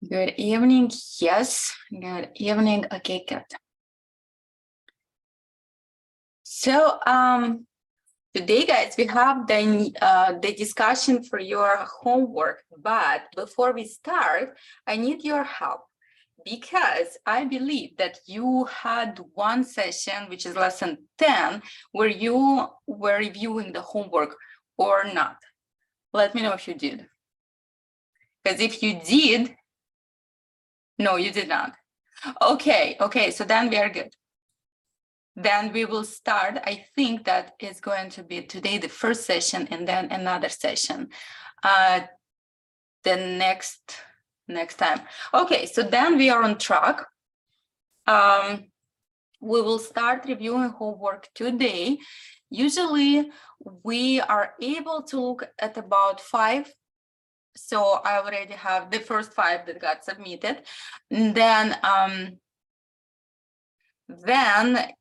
Good evening. Yes, good evening. Okay, good. So, today, guys, we have the discussion for your homework. But before we start, I need your help because I believe that you had one session, which is lesson 10, where you were reviewing the homework or not. Let me know if you did. Because if you did, no, you did not. Okay, so then we are good. Then we will start. I think that is going to be today the first session and then another session the next time. Okay, so then we are on track. We will start reviewing homework today. Usually we are able to look at about 5. So I already have the first 5 that got submitted. And then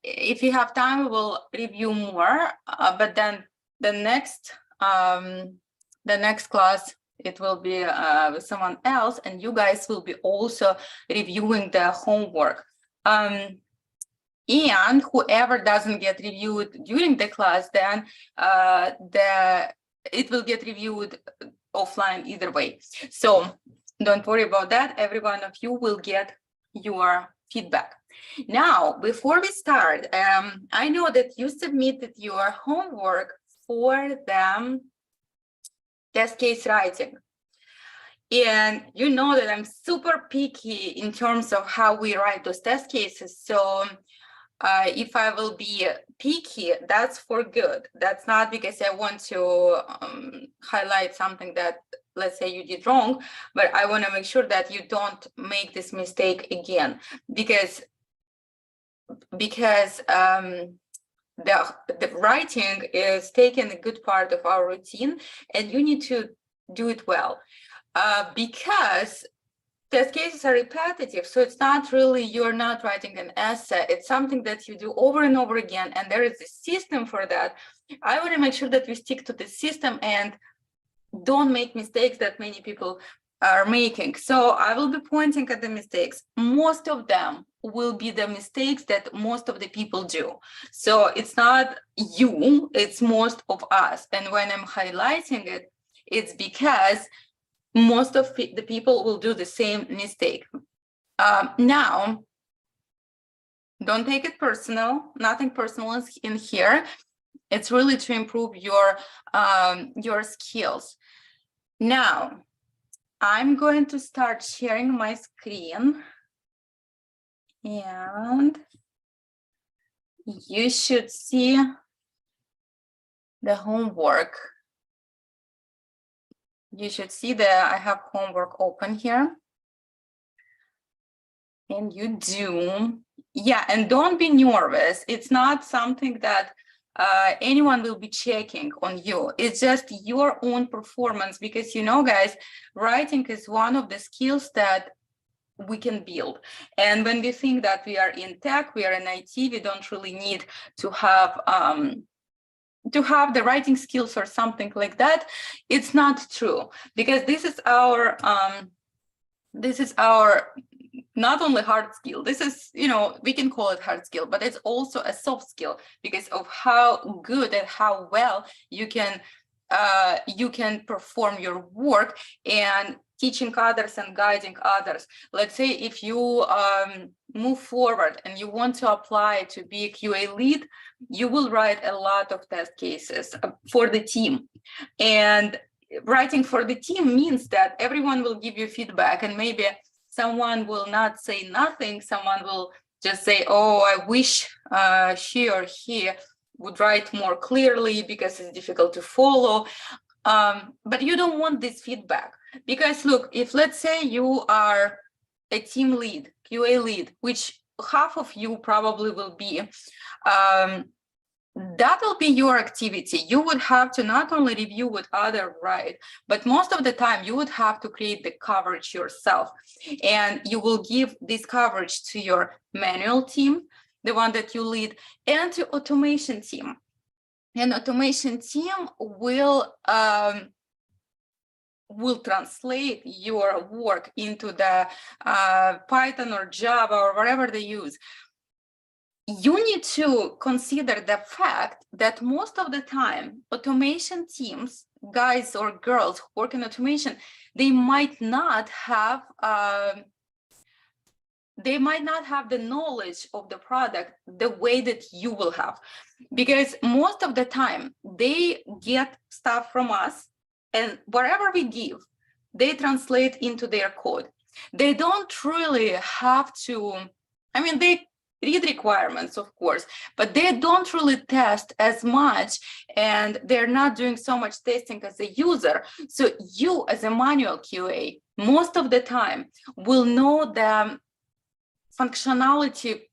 if you have time, we will review more, but then the next class, it will be with someone else, and you guys will be also reviewing the homework. And whoever doesn't get reviewed during the class, then it will get reviewed offline either way. So don't worry about that. Every one of you will get your feedback. Now, before we start, I know that you submitted your homework for the test case writing. And you know that I'm super picky in terms of how we write those test cases. So if I will be picky, that's for good. That's not because I want to highlight something that, let's say, you did wrong, but I want to make sure that you don't make this mistake again, because the writing is taking a good part of our routine, and you need to do it well, because test cases are repetitive. So it's not really, you're not writing an essay. It's something that you do over and over again, and there is a system for that. I want to make sure that we stick to the system and don't make mistakes that many people are making. So I will be pointing at the mistakes. Most of them will be the mistakes that most of the people do. So it's not you, it's most of us. And when I'm highlighting it, it's because most of the people will do the same mistake. Now, don't take it personal. Nothing personal is in here. It's really to improve your skills. Now, I'm going to start sharing my screen, and you should see the homework. You should see that I have homework open here. And you do. Yeah, and don't be nervous. It's not something that anyone will be checking on you. It's just your own performance, because, you know, guys, writing is one of the skills that we can build. And when we think that we are in tech, we are in IT, we don't really need to have the writing skills or something like that. It's not true, because this is our not only hard skill. This is, you know, we can call it hard skill, but it's also a soft skill because of how good and how well you can perform your work and teaching others and guiding others. Let's say if you move forward and you want to apply to be a QA lead, you will write a lot of test cases for the team. And writing for the team means that everyone will give you feedback, and maybe someone will not say nothing. Someone will just say, oh, I wish she or he would write more clearly because it's difficult to follow. But you don't want this feedback, because look, if let's say you are a team lead, QA lead, which half of you probably will be, that will be your activity. You would have to not only review what others write, but most of the time you would have to create the coverage yourself. And you will give this coverage to your manual team, the one that you lead, and to automation team. And automation team will will translate your work into the Python or Java or whatever they use, you need to consider the fact that most of the time, automation teams, guys or girls who work in automation, they might not have the knowledge of the product the way that you will have, because most of the time they get stuff from us, and whatever we give, they translate into their code. They don't really have to, I mean, they read requirements, of course, but they don't really test as much, and they're not doing so much testing as a user. So you, as a manual QA, most of the time will know the functionality.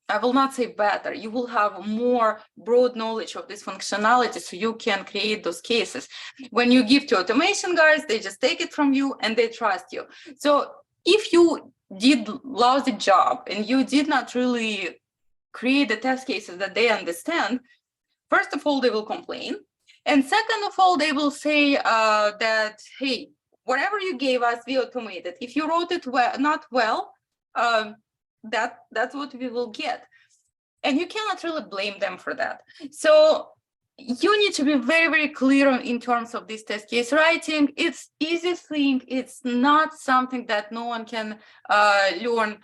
I will not say better, you will have more broad knowledge of this functionality, so you can create those cases. When you give to automation guys, they just take it from you and they trust you. So if you did lousy job and you did not really create the test cases that they understand, first of all, they will complain. And second of all, they will say that, hey, whatever you gave us, we automated. If you wrote it not well, that's what we will get. And you cannot really blame them for that. So you need to be very, very clear in terms of this test case writing. It's easy thing. It's not something that no one can learn,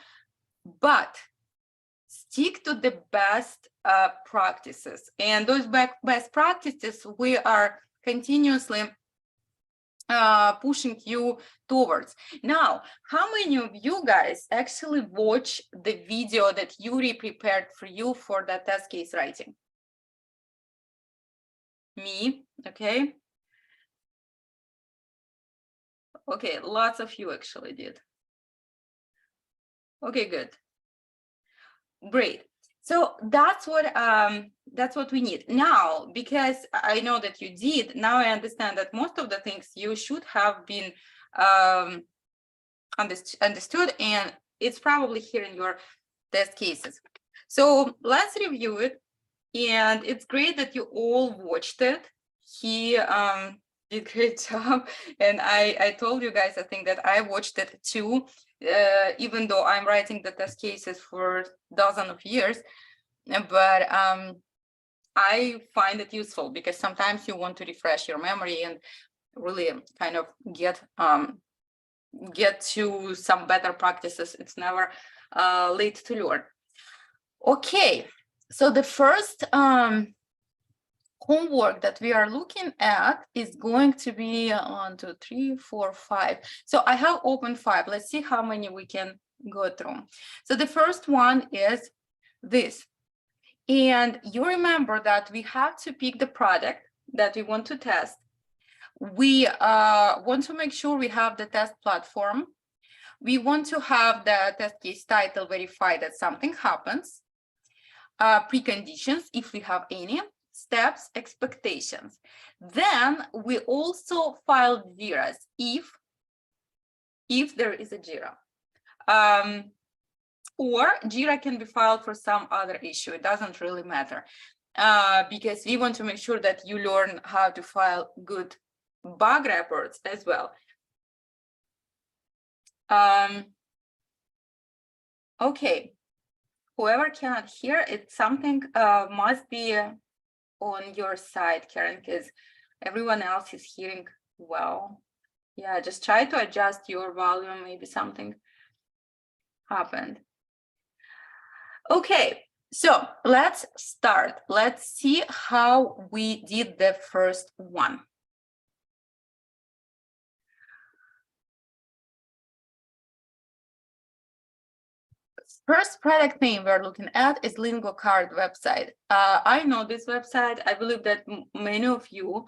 but stick to the best practices. And those best practices we are continuously pushing you towards. Now, how many of you guys actually watch the video that Yuri prepared for you for the test case writing? Me, okay. Okay, lots of you actually did. Okay, good. Great. So that's what we need now, because I know that you did. Now I understand that most of the things you should have been understood, and it's probably here in your test cases. So let's review it. And it's great that you all watched it. He did a great job. And I told you guys, I think that I watched it too, even though I'm writing the test cases for dozens of years. But I find it useful because sometimes you want to refresh your memory and really kind of get to some better practices. It's never late to learn. Okay, so the first homework that we are looking at is going to be 1, 2, 3, 4, 5. So I have open 5. Let's see how many we can go through. So the first one is this. And you remember that we have to pick the product that we want to test. We want to make sure we have the test platform. We want to have the test case title verify that something happens. Preconditions, if we have any, steps, expectations. Then we also file JIRAs if there is a JIRA. Or JIRA can be filed for some other issue. It doesn't really matter, because we want to make sure that you learn how to file good bug reports as well. Okay, whoever cannot hear, it's something must be on your side, Karen, because everyone else is hearing well. Yeah, just try to adjust your volume. Maybe something happened. Okay, so let's start. Let's see how we did the first one. First product name we're looking at is LingoCard website. I know this website. I believe that many of you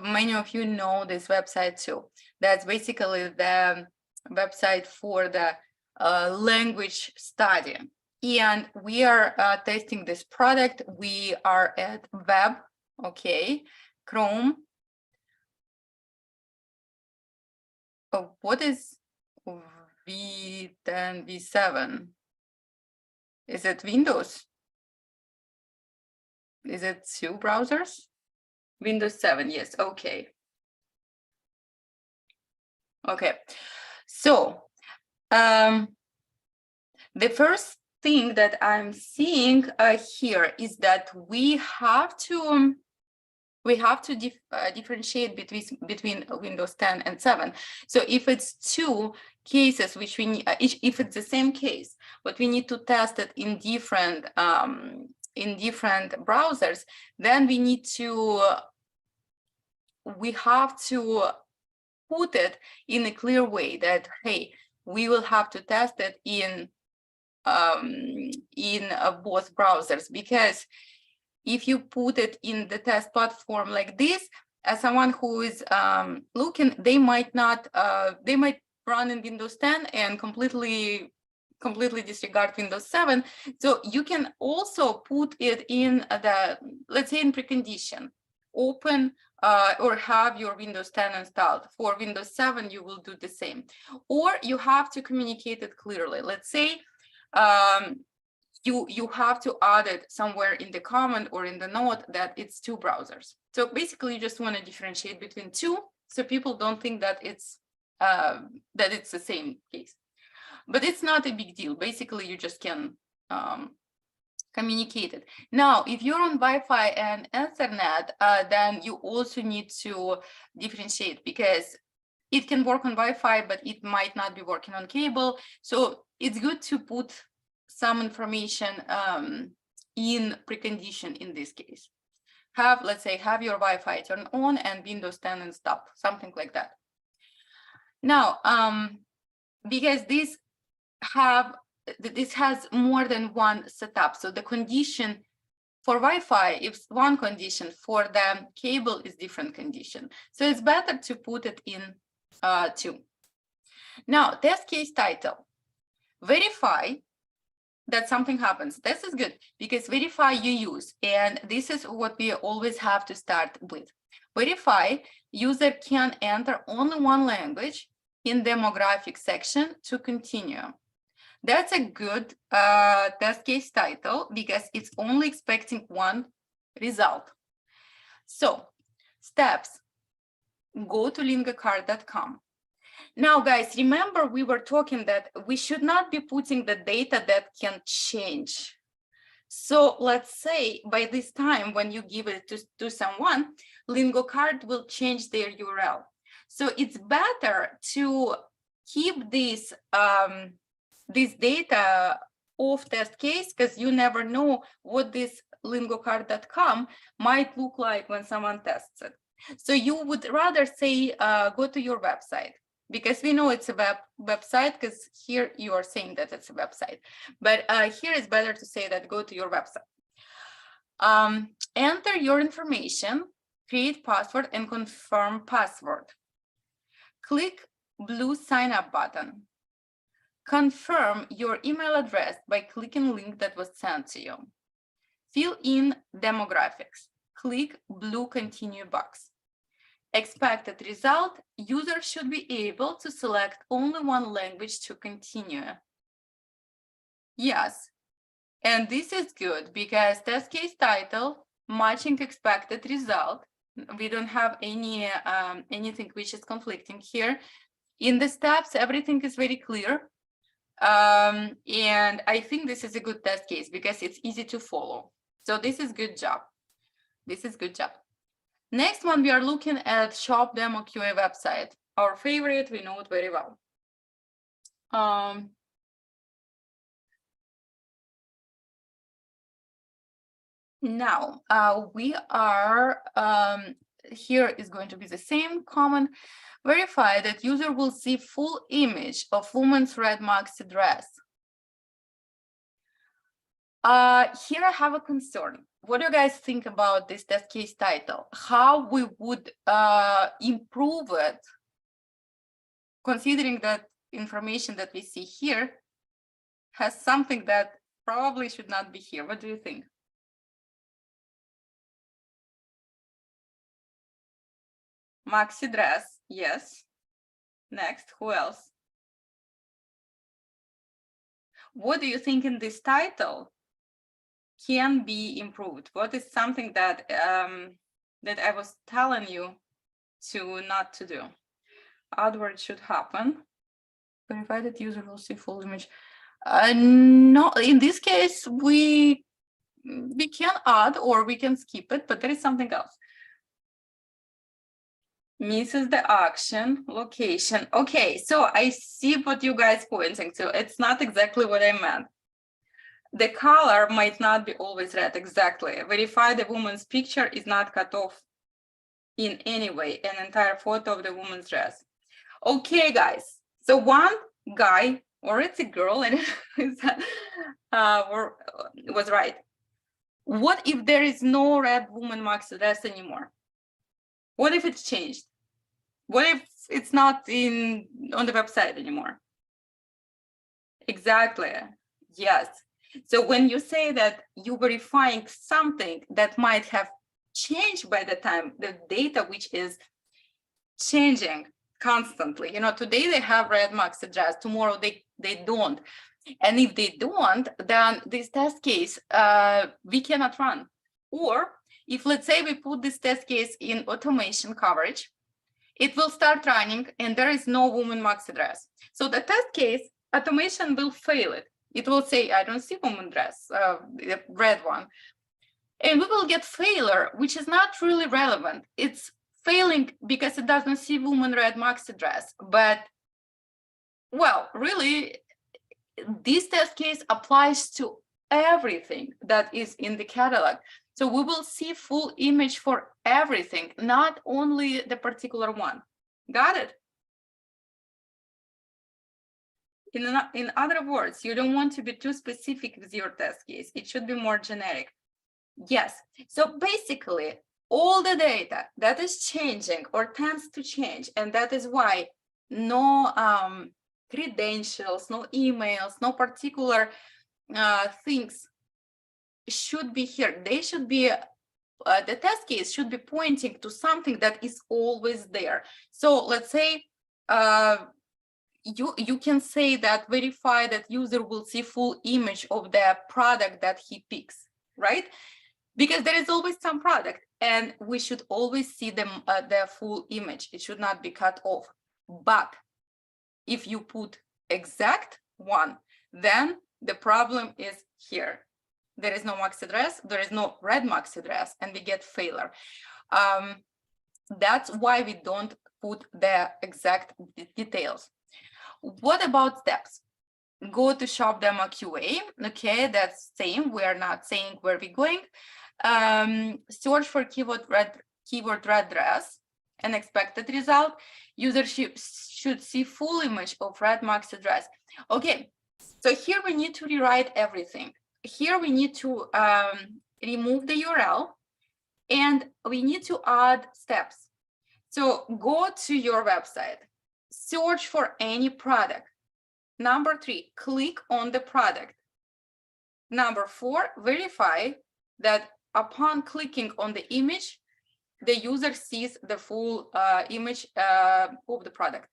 many of you know this website too. That's basically the website for the language study. And we are testing this product. We are at web, okay, Chrome. Oh, what is V10, V7? Is it Windows? Is it two browsers? Windows 7, yes, okay. Okay, so the first thing that I'm seeing here is that we have to differentiate between Windows 10 and 7. So if it's two cases which we need, if it's the same case, but we need to test it in different browsers, then we have to put it in a clear way that, hey, we will have to test it in both browsers, because if you put it in the test platform like this, as someone who is looking, they might run in Windows 10 and completely disregard Windows 7. So you can also put it in let's say in precondition, open or have your Windows 10 installed. For Windows 7, you will do the same. Or you have to communicate it clearly. Let's say you have to add it somewhere in the comment or in the note that it's two browsers. So basically, you just want to differentiate between two, so people don't think that it's the same case. But it's not a big deal. Basically, you just can communicate it. Now, if you're on Wi-Fi and Ethernet, then you also need to differentiate, because it can work on Wi-Fi, but it might not be working on cable. So it's good to put some information in precondition in this case. Let's say, have your Wi-Fi turn on and Windows 10 and stop, something like that. Now, because this has more than one setup. So the condition for Wi-Fi is one condition, for the cable is different condition. So it's better to put it in two. Now, test case title. Verify that something happens. This is good, because verify you use, and this is what we always have to start with. Verify, user can enter only one language in demographic section to continue. That's a good test case title, because it's only expecting one result. So steps, go to lingocard.com. Now, guys, remember we were talking that we should not be putting the data that can change. So let's say by this time, when you give it to someone, Lingocard will change their URL. So it's better to keep this data off test case, because you never know what this lingocard.com might look like when someone tests it. So you would rather say, go to your website, because we know it's a website, because here you are saying that it's a website. But here it's better to say that go to your website. Enter your information, create password, and confirm password. Click blue sign up button. Confirm your email address by clicking link that was sent to you. Fill in demographics. Click blue continue box. Expected result, user should be able to select only one language to continue. Yes, and this is good, because test case title, matching expected result. We don't have anything which is conflicting here. In the steps, everything is very clear. And I think this is a good test case, because it's easy to follow. So this is good job. This is good job. Next one, we are looking at Shop Demo QA website. Our favorite, we know it very well. Now, we are, here is going to be the same comment. Verify that user will see full image of woman's red maxi dress. Here I have a concern. What do you guys think about this test case title? How we would improve it, considering that information that we see here has something that probably should not be here. What do you think? Maxi dress, yes. Next, who else? What do you think in this title can be improved? What is something that that I was telling you to not to do. Add should happen. Verify that user will see full image. No, in this case, we can add or we can skip it, but there is something else. Misses the action, location. Okay, so I see what you guys pointing to. It's not exactly what I meant. The color might not be always red, exactly. Verify the woman's picture is not cut off in any way, an entire photo of the woman's dress. Okay, guys, so one guy, or it's a girl, and was right. What if there is no red woman maxi dress anymore? What if it's changed? What if it's not on the website anymore? Exactly, yes. So when you say that you're verifying something that might have changed by the time, the data which is changing constantly, today they have red maxi dress, tomorrow they don't. And if they don't, then this test case, we cannot run. Or if, let's say, we put this test case in automation coverage, it will start running and there is no woman maxi dress. So the test case, automation will fail it. It will say, I don't see woman dress, the red one. And we will get failure, which is not really relevant. It's failing because it doesn't see woman red maxi dress. But, well, really, this test case applies to everything that is in the catalog. So we will see full image for everything, not only the particular one. Got it? In other words, you don't want to be too specific with your test case. It should be more generic. Yes. So basically, all the data that is changing or tends to change, and that is why no credentials, no emails, no particular things should be here. They should be, the test case should be pointing to something that is always there. So let's say you can say that verify that user will see full image of the product that he picks, right? Because there is always some product and we should always see them the full image. It should not be cut off. But if you put exact one, then the problem is here. There is no maxi dress, there is no red maxi dress, and we get failure. That's why we don't put the exact details. What about steps? Go to shop demo QA. Okay, that's same. We are not saying where we're going. Search for keyword red dress, an expected result. User should see full image of red maxi dress. Okay, so here we need to rewrite everything. Here we need to remove the URL and we need to add steps. So go to your website, search for any product. Number 3, click on the product. Number 4, verify that upon clicking on the image, the user sees the full image of the product.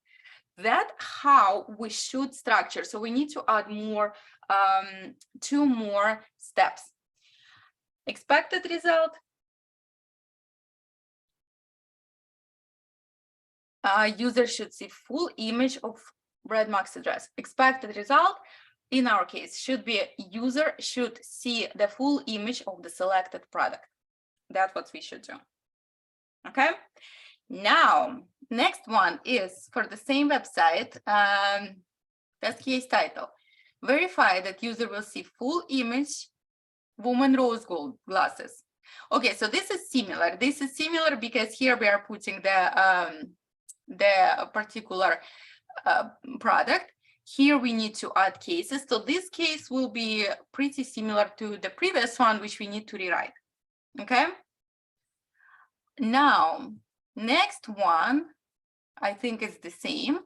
That's how we should structure. So we need to add more, 2 more steps. Expected result. User should see full image of red maxi dress. Expected result, in our case, should be user should see the full image of the selected product. That's what we should do. Okay. Now, next one is for the same website, test case title. Verify that user will see full image, woman rose gold glasses. Okay, so this is similar. This is similar because here we are putting the particular product. Here we need to add cases. So this case will be pretty similar to the previous one, which we need to rewrite. Okay. Now, next one, I think is the same.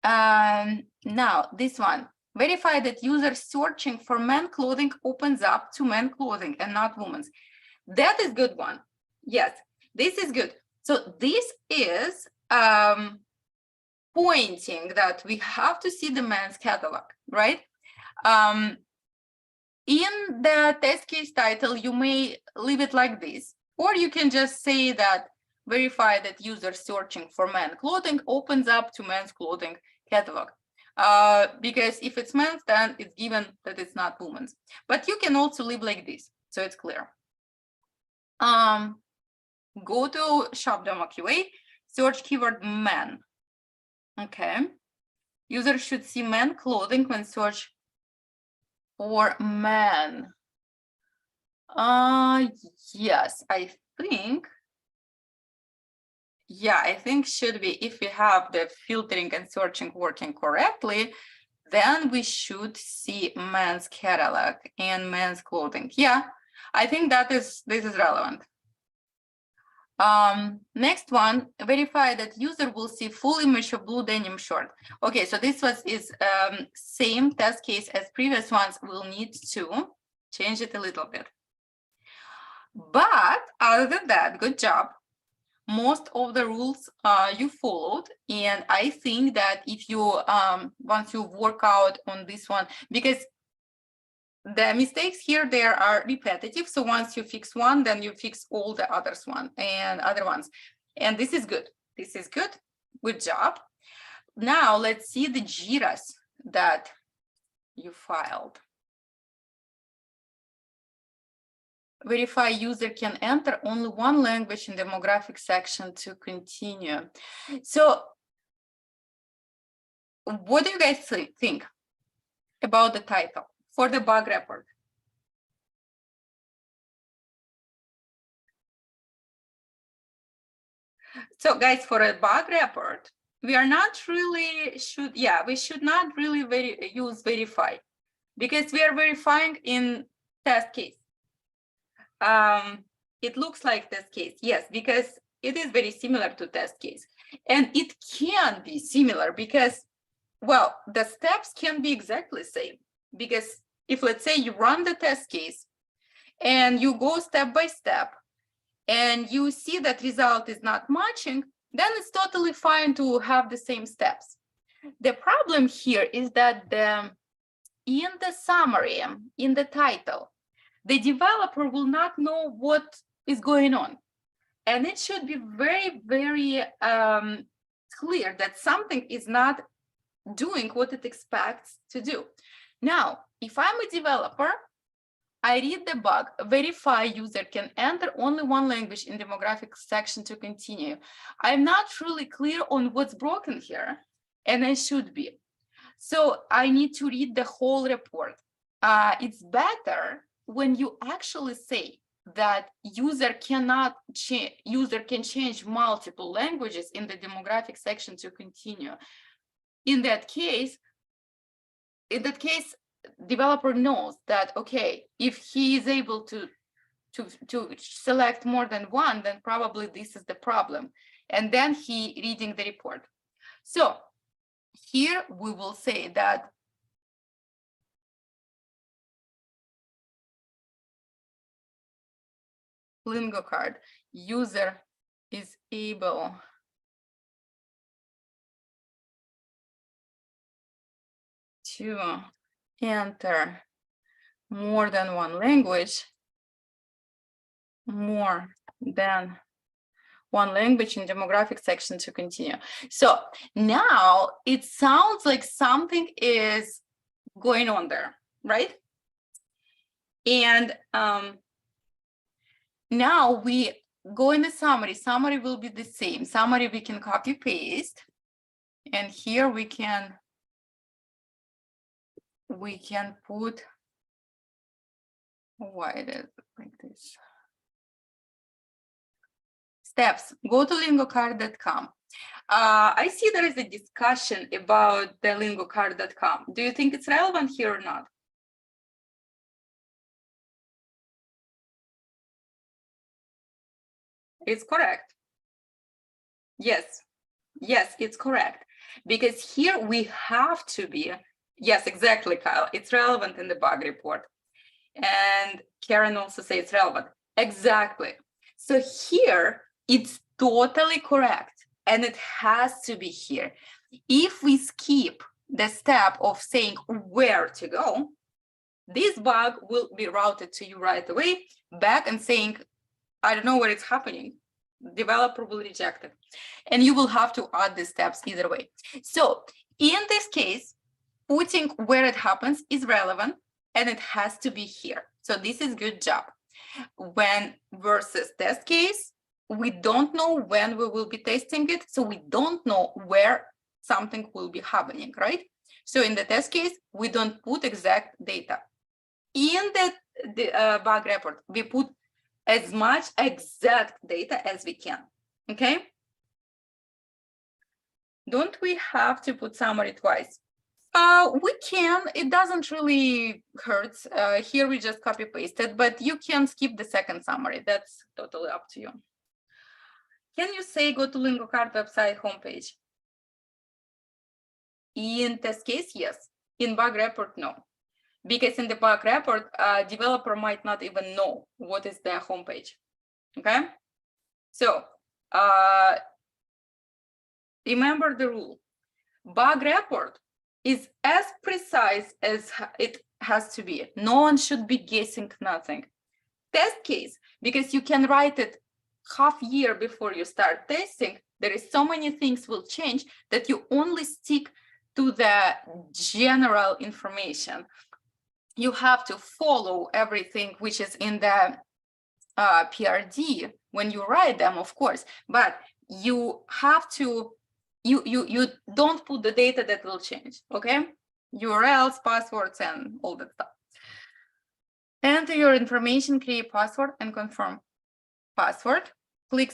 Now, this one, verify that user searching for men clothing opens up to men clothing and not women's. That is good one. Yes, this is good. So this is pointing that we have to see the men's catalog, right? In the test case title, you may leave it like this. Or you can just say that verify that user searching for men clothing opens up to men's clothing catalog. Because if it's men's, then it's given that it's not women's. But you can also leave like this, so it's clear. Go to shop demo MQA, search keyword men. Okay. User should see men clothing when search for men. Yes, I think. Yeah, I think should be, if we have the filtering and searching working correctly, then we should see men's catalog and men's clothing. Yeah, I think that this is relevant. Next one, verify that user will see full image of blue denim short. Okay, so this is same test case as previous ones. We'll need to change it a little bit. But other than that, good job. Most of the rules you followed, and I think that if you once you work out on this one, because the mistakes here there are repetitive, so once you fix one, then you fix all the other ones, and this is good. This is good. Good job. Now let's see the JIRAs that you filed. Verify user can enter only one language in demographic section to continue. So what do you guys think about the title for the bug report? So guys, for a bug report, we are not really we should not really use verify, because we are verifying in test case. It looks like test case, yes, because it is very similar to test case. And it can be similar because, well, the steps can be exactly the same. Because if, let's say, you run the test case and you go step by step and you see that result is not matching, then it's totally fine to have the same steps. The problem here is that in the summary, in the title, the developer will not know what is going on. And it should be very, very clear that something is not doing what it expects to do. Now, if I'm a developer, I read the bug, verify user can enter only one language in demographic section to continue. I'm not really clear on what's broken here, and I should be. So I need to read the whole report. It's better when you actually say that user can change multiple languages in the demographic section to continue. In that case, developer knows that, okay, if he is able to select more than one, then probably this is the problem. And then he reading the report. So here we will say that Lingo card user is able to enter more than one language, in demographic section to continue. So now it sounds like something is going on there, right? And now we go in the summary. Summary will be the same. Summary we can copy paste, and here we can put, why it is like this? Steps. Go to lingocard.com. I see there is a discussion about the lingocard.com. Do you think it's relevant here or not? It's correct. Yes, it's correct. Because here we have to be, yes, exactly, Kyle. It's relevant in the bug report. And Karen also says it's relevant. Exactly. So here it's totally correct. And it has to be here. If we skip the step of saying where to go, this bug will be routed to you right away back and saying, I don't know where it's happening. Developer will reject it. And you will have to add the steps either way. So in this case, putting where it happens is relevant and it has to be here. So this is good job. When versus test case, we don't know when we will be testing it. So we don't know where something will be happening, right? So in the test case, we don't put exact data. In the bug report, we put as much exact data as we can, okay? Don't we have to put summary twice? We can, it doesn't really hurt. Here we just copy pasted, but you can skip the second summary. That's totally up to you. Can you say go to LingoCard website homepage? In test case, yes. In bug report, no. Because in the bug report, developer might not even know what is their homepage, okay? So remember the rule. Bug report is as precise as it has to be. No one should be guessing nothing. Test case, because you can write it half year before you start testing, there is so many things will change that you only stick to the general information. You have to follow everything which is in the PRD when you write them, of course, but you have to, you don't put the data that will change, okay? URLs, passwords, and all that stuff. Enter your information, create password, and confirm password. Click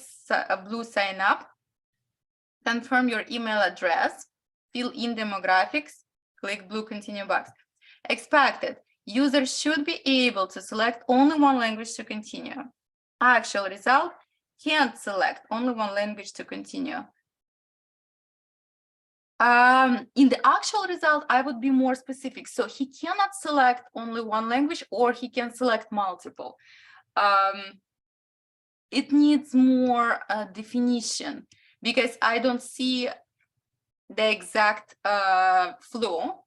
blue sign up. Confirm your email address. Fill in demographics. Click blue continue box. Expected. User should be able to select only one language to continue. Actual result, can't select only one language to continue. In the actual result, I would be more specific. So he cannot select only one language or he can select multiple. It needs more definition because I don't see the exact flow.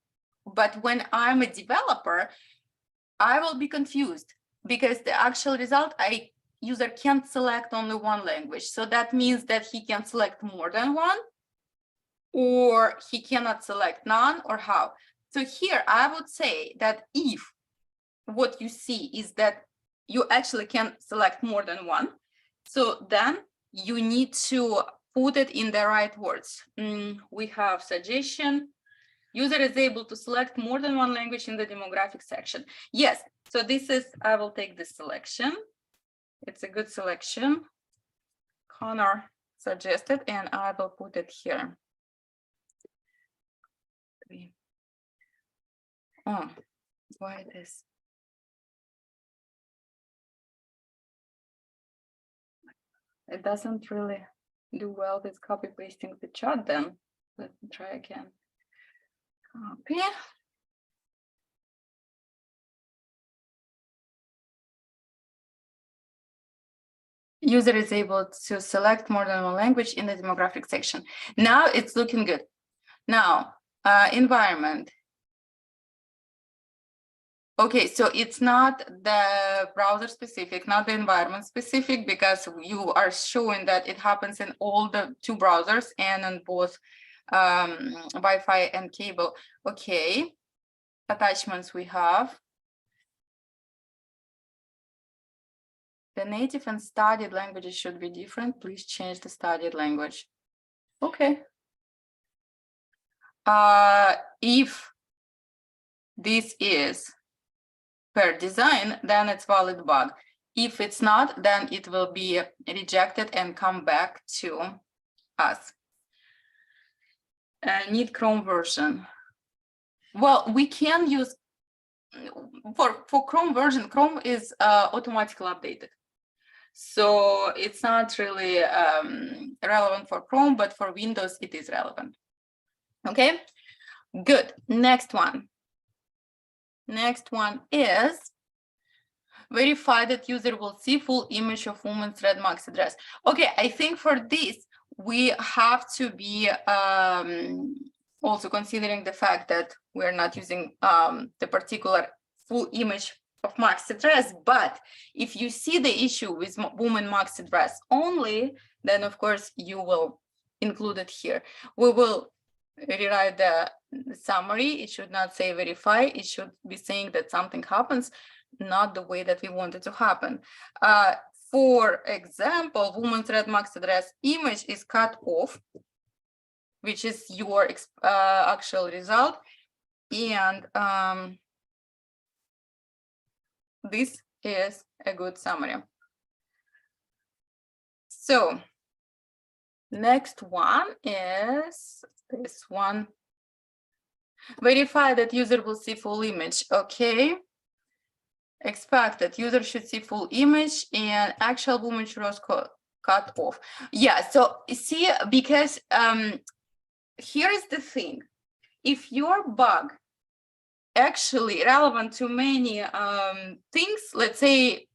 But when I'm a developer, I will be confused because the actual result, user can't select only one language. So that means that he can select more than one, or he cannot select none, or how. So here I would say that if what you see is that you actually can select more than one, so then you need to put it in the right words. We have suggestion. User is able to select more than one language in the demographic section. Yes, so this is, I will take this selection. It's a good selection. Connor suggested, and I will put it here. Oh, why this? It doesn't really do well with copy pasting the chat then. Let me try again. Copy. User is able to select more than one language in the demographic section. Now it's looking good. Now, environment. Okay, so it's not the browser specific, not the environment specific, because you are showing that it happens in all the two browsers and on both Wi-Fi and cable. Okay, attachments we have. The native and studied languages should be different. Please change the studied language. Okay. If this is per design, then it's valid bug. If it's not, then it will be rejected and come back to us. Need Chrome version. Well, we can use for Chrome version. Chrome is automatically updated, so it's not really relevant for Chrome, but for Windows it is relevant. Okay, good. Next one. Next one is verify that user will see full image of woman's red max address. Okay, I think for this, we have to be also considering the fact that we're not using the particular full image of maxi dress, but if you see the issue with woman maxi dress only, then of course you will include it here. We will rewrite the summary. It should not say verify. It should be saying that something happens, not the way that we want it to happen. For example, woman's red maxi dress image is cut off, which is your actual result. And this is a good summary. So next one is this one. Verify that user will see full image. Okay. Expect that user should see full image and actual woman rows cut off. Yeah, so see, because here is the thing. If your bug actually relevant to many things, let's say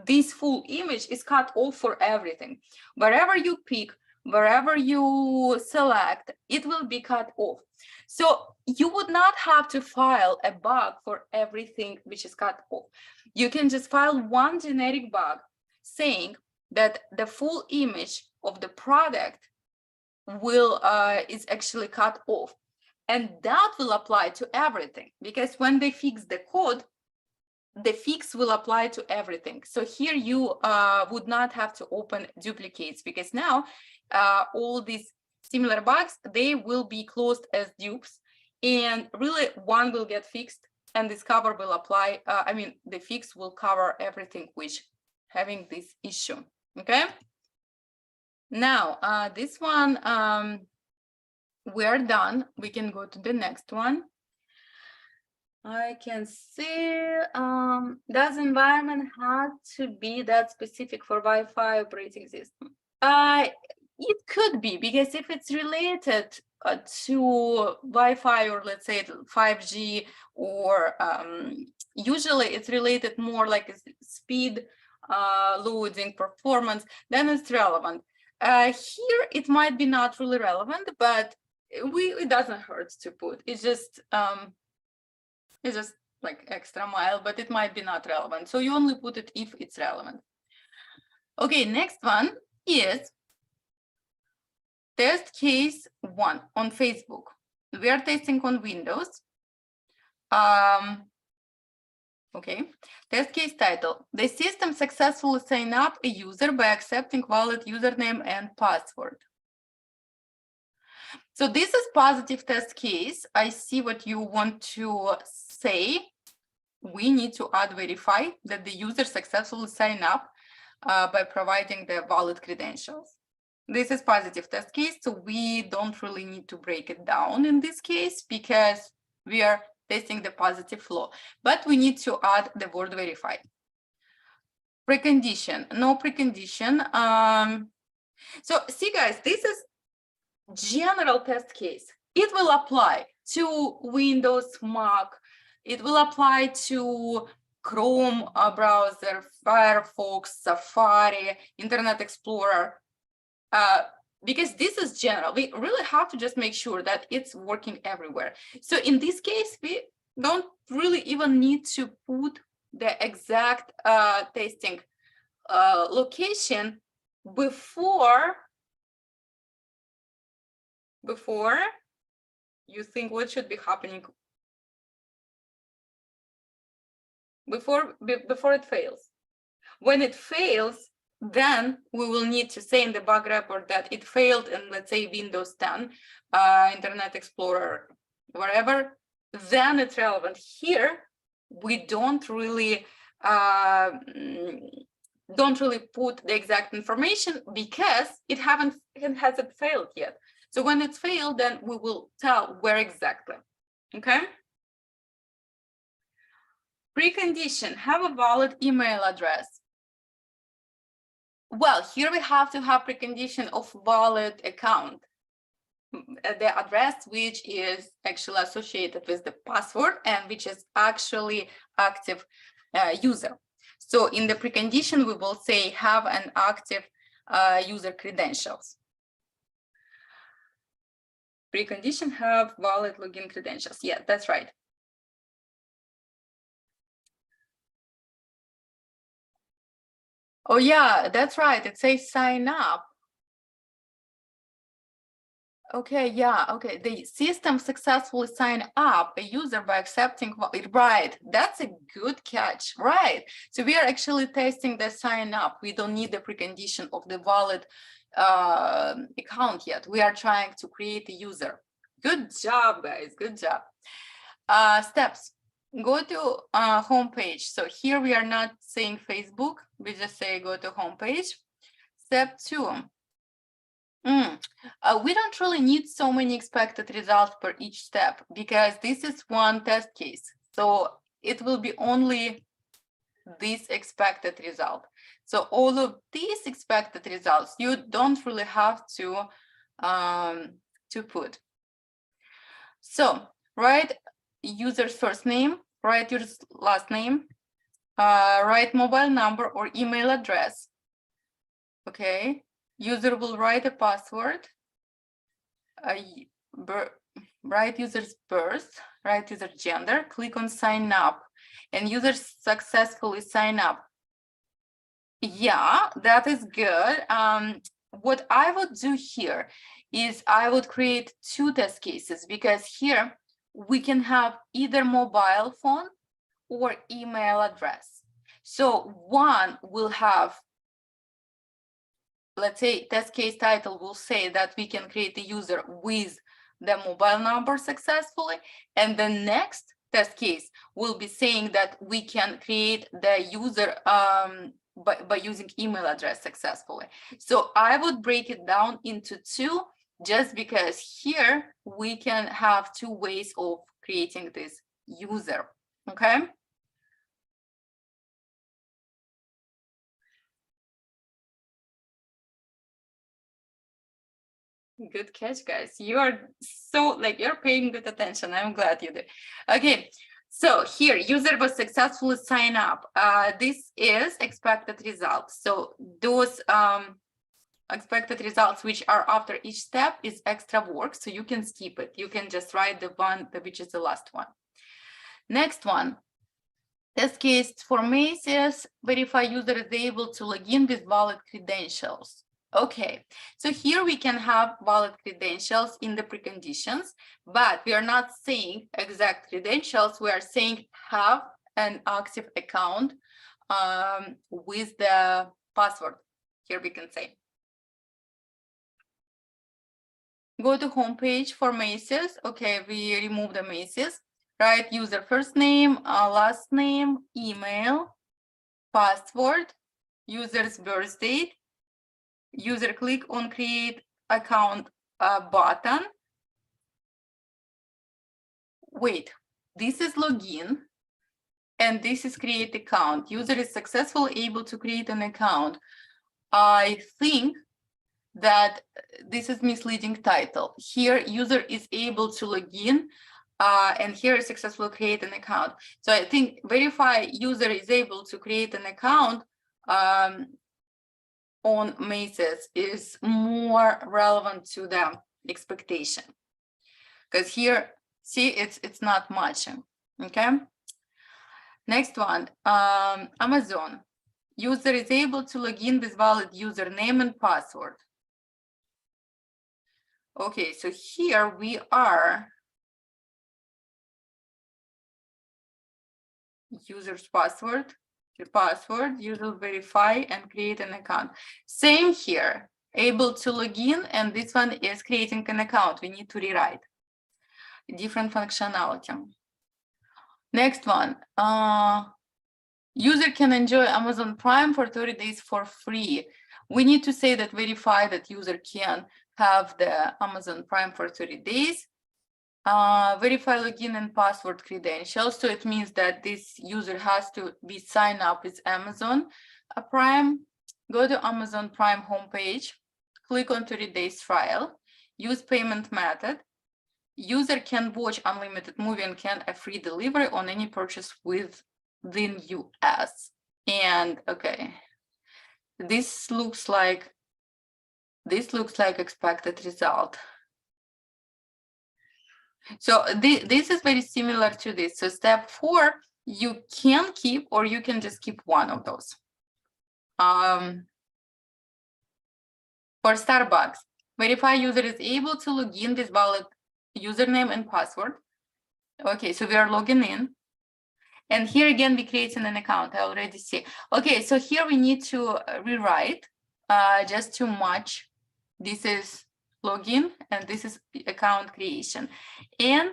this full image is cut off for everything. Wherever you pick, wherever you select, it will be cut off. So you would not have to file a bug for everything which is cut off. You can just file one generic bug saying that the full image of the product will is actually cut off. And that will apply to everything, because when they fix the code, the fix will apply to everything. So here you would not have to open duplicates, because now all these similar bugs, they will be closed as dupes, and really one will get fixed and this cover will apply. I mean, the fix will cover everything which having this issue. Okay. Now this one, we're done. We can go to the next one. I can see, does environment have to be that specific for Wi-Fi operating system? It could be, because if it's related to Wi-Fi, or let's say 5G, or usually it's related more like speed, loading, performance, then it's relevant. Here it might be not really relevant, but it doesn't hurt to put. It's just like extra mile, but it might be not relevant. So you only put it if it's relevant. Okay, next one is test case 1 on Facebook. We are testing on Windows. Okay, test case title. The system successfully signed up a user by accepting valid username and password. So this is positive test case. I see what you want to say. We need to add verify that the user successfully signed up by providing the valid credentials. This is positive test case, so we don't really need to break it down in this case because we are testing the positive flow, but we need to add the word verify. Precondition, no precondition. So see guys, this is general test case. It will apply to Windows, Mac. It will apply to Chrome browser, Firefox, Safari, Internet Explorer. Because this is general, we really have to just make sure that it's working everywhere. So in this case, we don't really even need to put the exact testing location before you think what should be happening before it fails. When it fails, then we will need to say in the bug report that it failed in, let's say, Windows 10, Internet Explorer, wherever, then it's relevant. Here, we don't really put the exact information because it hasn't failed yet. So when it's failed, then we will tell where exactly, okay? Precondition, have a valid email address. Well, here we have to have precondition of valid account, the address which is actually associated with the password and which is actually active user. So in the precondition, we will say have an active user credentials. Precondition have valid login credentials. Yeah, that's right. Oh yeah, that's right. It says sign up. Okay, yeah, okay. The system successfully signed up a user by accepting, right, that's a good catch, right? So we are actually testing the sign up. We don't need the precondition of the valid account yet. We are trying to create a user. Good job, guys, good job. Steps, go to homepage. So here we are not saying Facebook, we just say go to homepage. Step 2. We don't really need so many expected results per each step because this is one test case. So it will be only this expected result. So all of these expected results, you don't really have to put. So write user's first name, write your last name, write mobile number or email address. Okay. User will write a password, write user's birth, write user gender, click on sign up, and users successfully sign up. Yeah, that is good. What I would do here is I would create 2 test cases because here we can have either mobile phone or email address. So one will have, let's say, test case title will say that we can create a user with the mobile number successfully, and the next test case will be saying that we can create the user by using email address successfully. So I would break it down into 2 just because here we can have 2 ways of creating this user. Okay. Good catch, guys. You are so, like, you're paying good attention. I'm glad you did. Okay, so here, user was successfully signed up. This is expected results. So those expected results which are after each step is extra work, so you can skip it. You can just write the one which is the last one. Next one. Test case for Macy's, verify user is able to log in with valid credentials. Okay, so here we can have valid credentials in the preconditions, but we are not saying exact credentials. We are saying have an active account with the password. Here we can say. Go to homepage for Macy's. Okay, we remove the Macy's. Write user first name, last name, email, password, user's birth date. User click on create account button. Wait, this is login and this is create account. User is successfully able to create an account. I think that this is misleading title. Here user is able to log in and here is successfully create an account. So I think verify user is able to create an account on Macy's is more relevant to the expectation, because here, see, it's not matching. Okay. Next one, Amazon. User is able to log in with valid username and password. Okay, so here we are. User's password. The password, user verify and create an account. Same here, able to log in, and this one is creating an account. We need to rewrite different functionality. Next one, user can enjoy Amazon Prime for 30 days for free. We need to say that verify that user can have the Amazon Prime for 30 days. Verify login and password credentials. So it means that this user has to be signed up with Amazon Prime. Go to Amazon Prime homepage, click on 30 days trial, use payment method. User can watch unlimited movie and can a free delivery on any purchase within US. And okay, this looks like expected result. So this is very similar to this. So step 4, you can keep or you can just keep one of those. For Starbucks, verify user is able to log in with valid username and password. Okay, so we are logging in. And here again, we creating an account. I already see. Okay, so here we need to rewrite just to match. This is login and this is account creation. And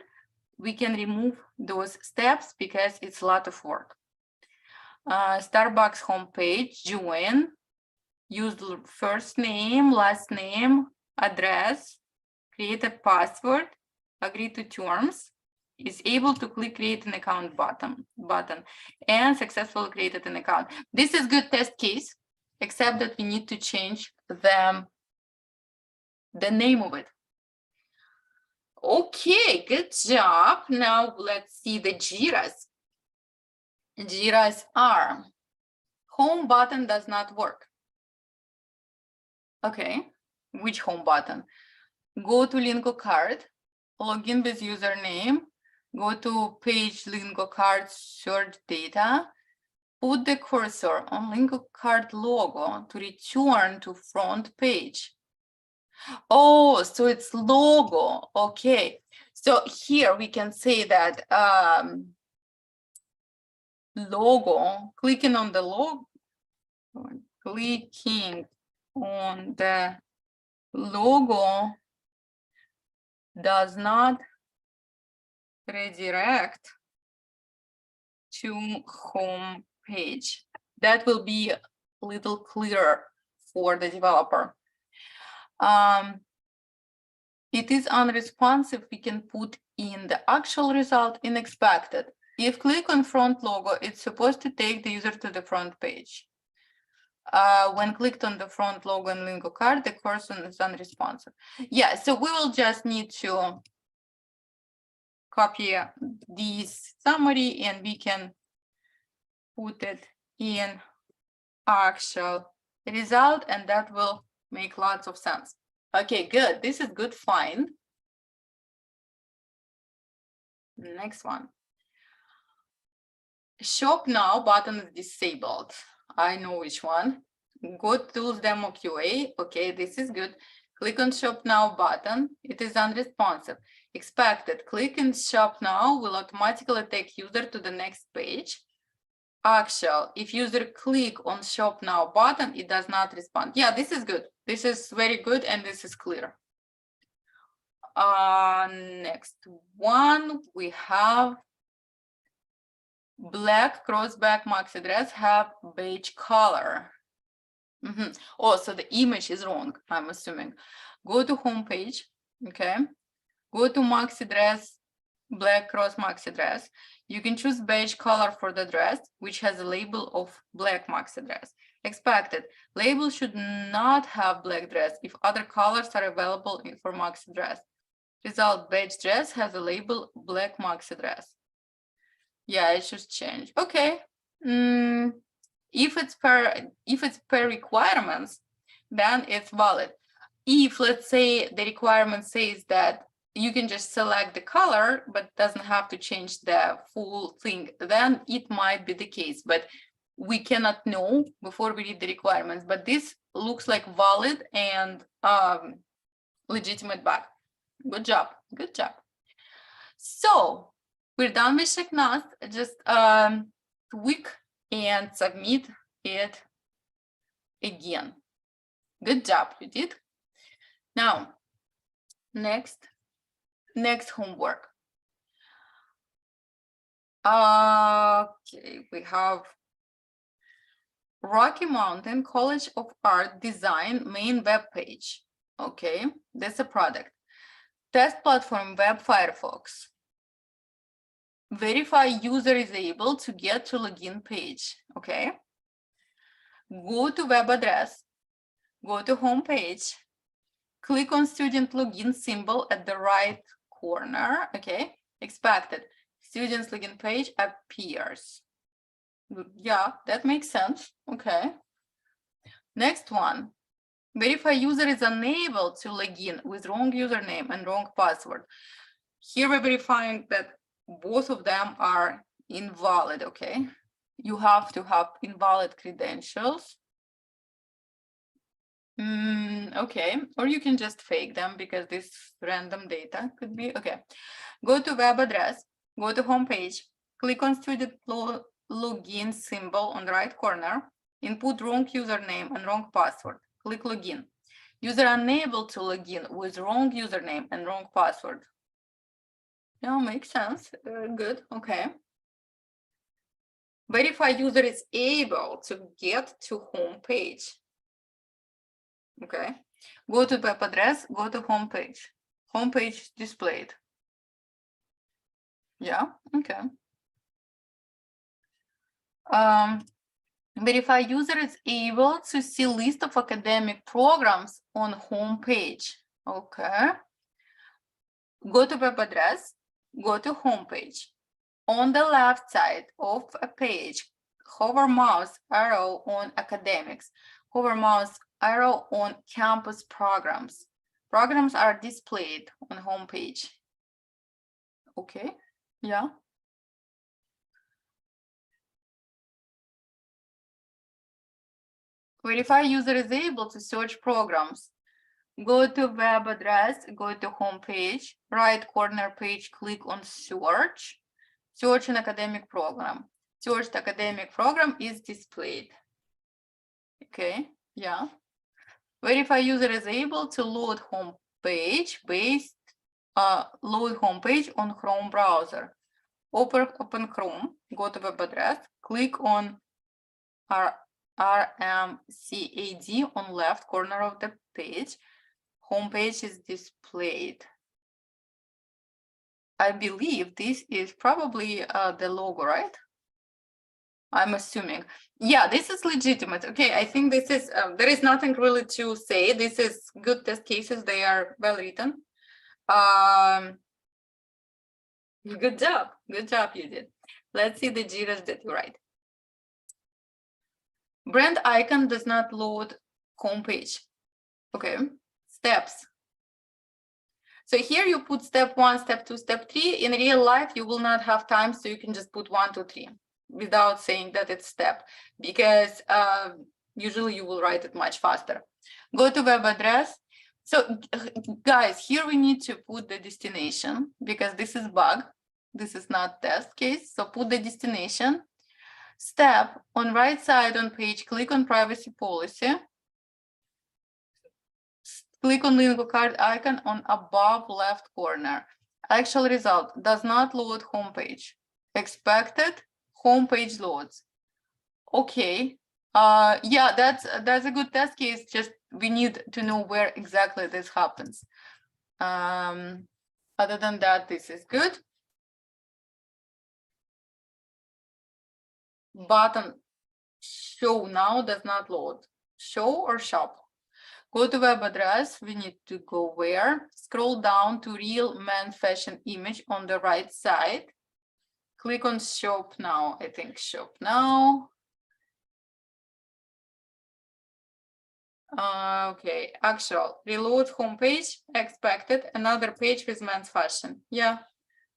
we can remove those steps because it's a lot of work. Starbucks homepage, join, use the first name, last name, address, create a password, agree to terms, is able to click create an account button and successfully created an account. This is good test case, except that we need to change the name of it. Okay, good job. Now let's see the Jiras. Jiras are home button does not work. Okay, which home button? Go to Lingo card, log in with username, go to page Lingo card, search data, put the cursor on Lingo card logo to return to front page. Oh, so it's logo. Okay, so here we can say that logo, clicking on the logo, clicking on the logo does not redirect to home page. That will be a little clearer for the developer. It is unresponsive. We can put in the actual result in expected. If click on front logo, it's supposed to take the user to the front page. When clicked on the front logo and Lingo card, the cursor is unresponsive. Yeah, so we will just need to copy this summary and we can put it in actual result, and that will make lots of sense. Okay, good. This is good find. Next one. Shop now button is disabled. I know which one. Go to tools demo QA. Okay, this is good. Click on shop now button. It is unresponsive. Expected. Click in shop now will automatically take user to the next page. Actual, if user click on shop now button, it does not respond. Yeah, this is good. This is very good and this is clear. Next one, we have black crossback max address have beige color. Oh, so the image is wrong, I'm assuming. Go to home page, okay? Go to max address, black cross max address. You can choose beige color for the address, which has a label of black max address. Expected, label should not have black dress if other colors are available for max address. Result, beige dress has a label black max address. Yeah, it should change. Okay. If it's per requirements, then it's valid. If let's say the requirement says that you can just select the color, but doesn't have to change the full thing, then it might be the case, but we cannot know before we read the requirements. But this looks like valid and legitimate bug. Good job, good job. So we're done with CheckNAS. Just tweak and submit it again. Good job, you did. Now, next homework. Okay, we have Rocky Mountain College of Art Design main web page. Okay, that's a product. Test platform web Firefox. Verify user is able to get to login page. Okay. Go to web address. Go to home page. Click on student login symbol at the right corner. Okay. Expected. Student's login page appears. Yeah, that makes sense. Okay. Next one. Verify user is unable to log in with wrong username and wrong password. Here we're verifying that both of them are invalid, okay? You have to have invalid credentials. Okay, or you can just fake them because this random data could be, okay. Go to web address, go to home page, click on student login symbol on the right corner, input wrong username and wrong password, click login. User unable to log in with wrong username and wrong password. Yeah, makes sense, good, okay. Verify user is able to get to home page. Okay, go to web address, go to home page. Home page displayed. Yeah, okay. Verify user is able to see list of academic programs on home page. Okay. Go to web address, go to home page. On the left side of a page, hover mouse arrow on academics, hover mouse arrow on campus programs. Programs are displayed on home page. Okay, yeah. Verify user is able to search programs. Go to web address, go to home page, right corner page, click on search, search an academic program. Searched academic program is displayed. Okay, yeah. Verify user is able to load home page based, load home page on Chrome browser. Open Chrome, go to web address, click on RMCAD on left corner of the page. Home page is displayed. I believe this is probably the logo, right? I'm assuming. Yeah, this is legitimate. Okay, I think this is, there is nothing really to say. This is good test cases. They are well written. Good job. Good job you did. Let's see the JIRAs that you write. Brand icon does not load homepage. Okay, steps. So here you put step 1, step 2, step 3. In real life, you will not have time, so you can just put 1, 2, 3 without saying that it's step, because usually you will write it much faster. Go to web address. So guys, here we need to put the destination because this is bug. This is not test case. So put the destination. Step on right side on page, click on privacy policy. Click on Lingo card icon on above left corner. Actual result does not load homepage. Expected homepage loads. Okay. Yeah, that's a good test case. Just we need to know where exactly this happens. Other than that, this is good. Button show now does not load. Show or shop? Go to web address. We need to go where? Scroll down to real men's fashion image on the right side. Click on shop now. I think shop now. Okay, actual reload homepage, expected another page with men's fashion. Yeah,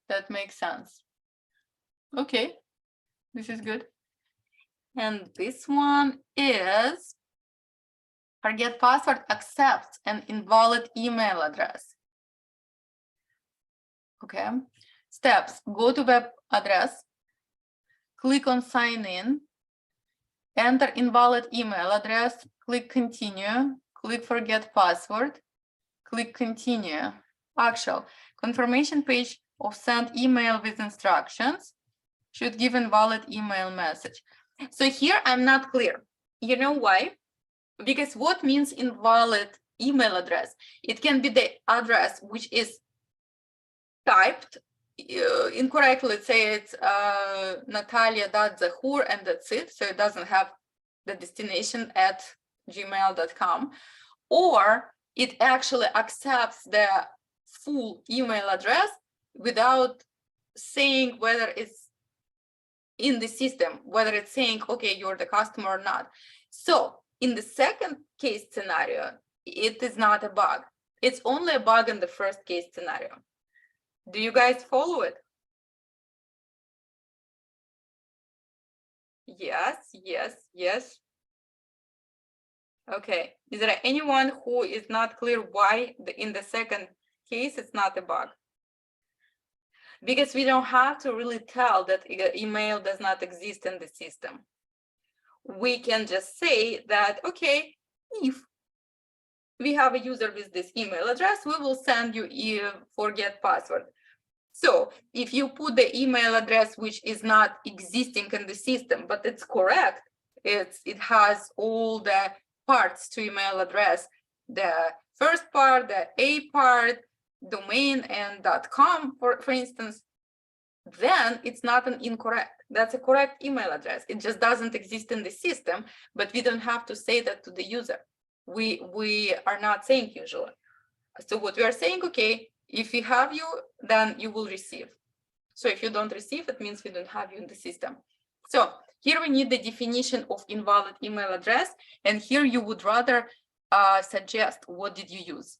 that makes sense. Okay, this is good. And this one is forget password, accept an invalid email address. Okay, steps, go to web address, click on sign in, enter invalid email address, click continue, click forget password, click continue. Actual confirmation page of send email with instructions should give invalid email message. So here I'm not clear. You know why? Because what means invalid email address? It can be the address which is typed incorrectly. Let's say it's natalia.zahur and that's it. So it doesn't have the destination at gmail.com. Or it actually accepts the full email address without saying whether it's in the system, whether it's saying, okay, you're the customer or not. So in the second case scenario, it is not a bug. It's only a bug in the first case scenario. Do you guys follow it? Yes, yes, yes. Okay, Is there anyone who is not clear why in the second case it's not a bug? Because we don't have to really tell that email does not exist in the system. We can just say that, okay, if we have a user with this email address, we will send you a forget password. So if you put the email address which is not existing in the system, but it's correct, it has all the parts to email address, the first part, the A part, domain, and .com, for instance, then it's not an incorrect. That's a correct email address. It just doesn't exist in the system, but we don't have to say that to the user. We are not saying usually. So what we are saying, okay, if we have you, then you will receive. So if you don't receive, it means we don't have you in the system. So here we need the definition of invalid email address. And here you would rather suggest what did you use.